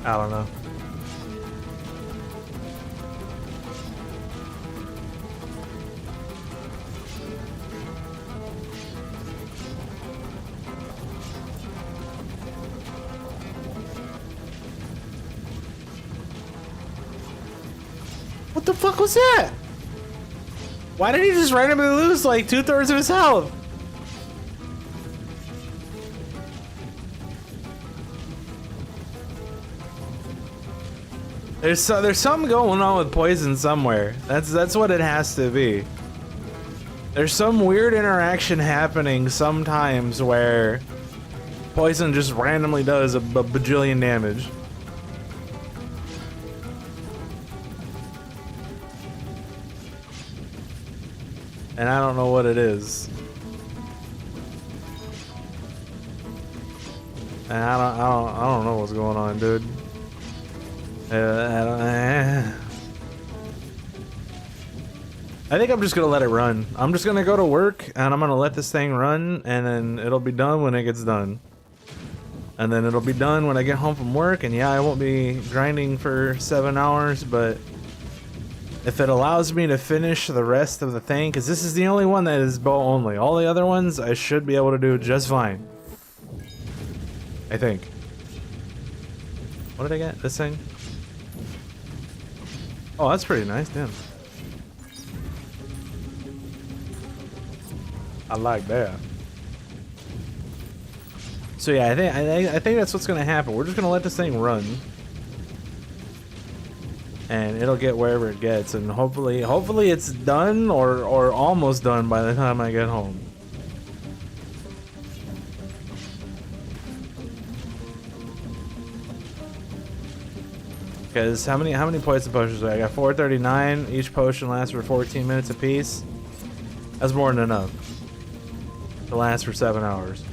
A: I don't know. What the fuck was that? Why did he just randomly lose like 2/3 of his health? There's something going on with poison somewhere. That's what it has to be. There's some weird interaction happening sometimes where poison just randomly does a bajillion damage. And I don't know what it is. And I don't know what's going on, dude. I think I'm just gonna let it run. I'm just gonna go to work and I'm gonna let this thing run, and then it'll be done when it gets done. And then it'll be done when I get home from work, and yeah, I won't be grinding for 7 hours, but if it allows me to finish the rest of the thing, because this is the only one that is bow only. All the other ones I should be able to do just fine. I think. What did I get? This thing? Oh, that's pretty nice, damn. I like that. So yeah, I think that's what's gonna happen. We're just gonna let this thing run, and it'll get wherever it gets, and hopefully it's done or almost done by the time I get home. Because how many poison potions do I got? 439. Each potion lasts for 14 minutes apiece. That's more than enough to last for 7 hours.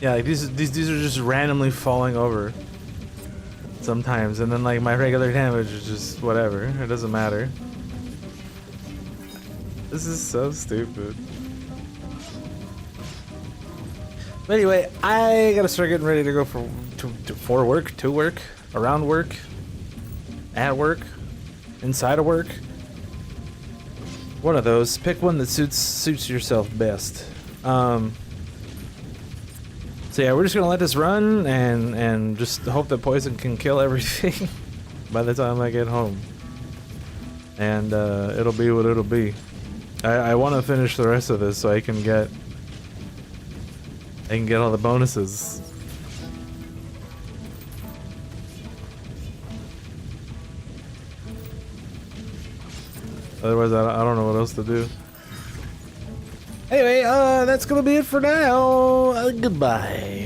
A: Yeah, like these are just randomly falling over sometimes, and then like my regular damage is just whatever. It doesn't matter. This is so stupid. But anyway, I gotta start getting ready to go for work, to work, around work, at work, inside of work. One of those. Pick one that suits yourself best. So yeah, we're just gonna let this run and just hope that poison can kill everything by the time I get home. And it'll be what it'll be. I want to finish the rest of this so I can get all the bonuses. Otherwise, I don't know what else to do. Anyway, that's gonna be it for now. Goodbye.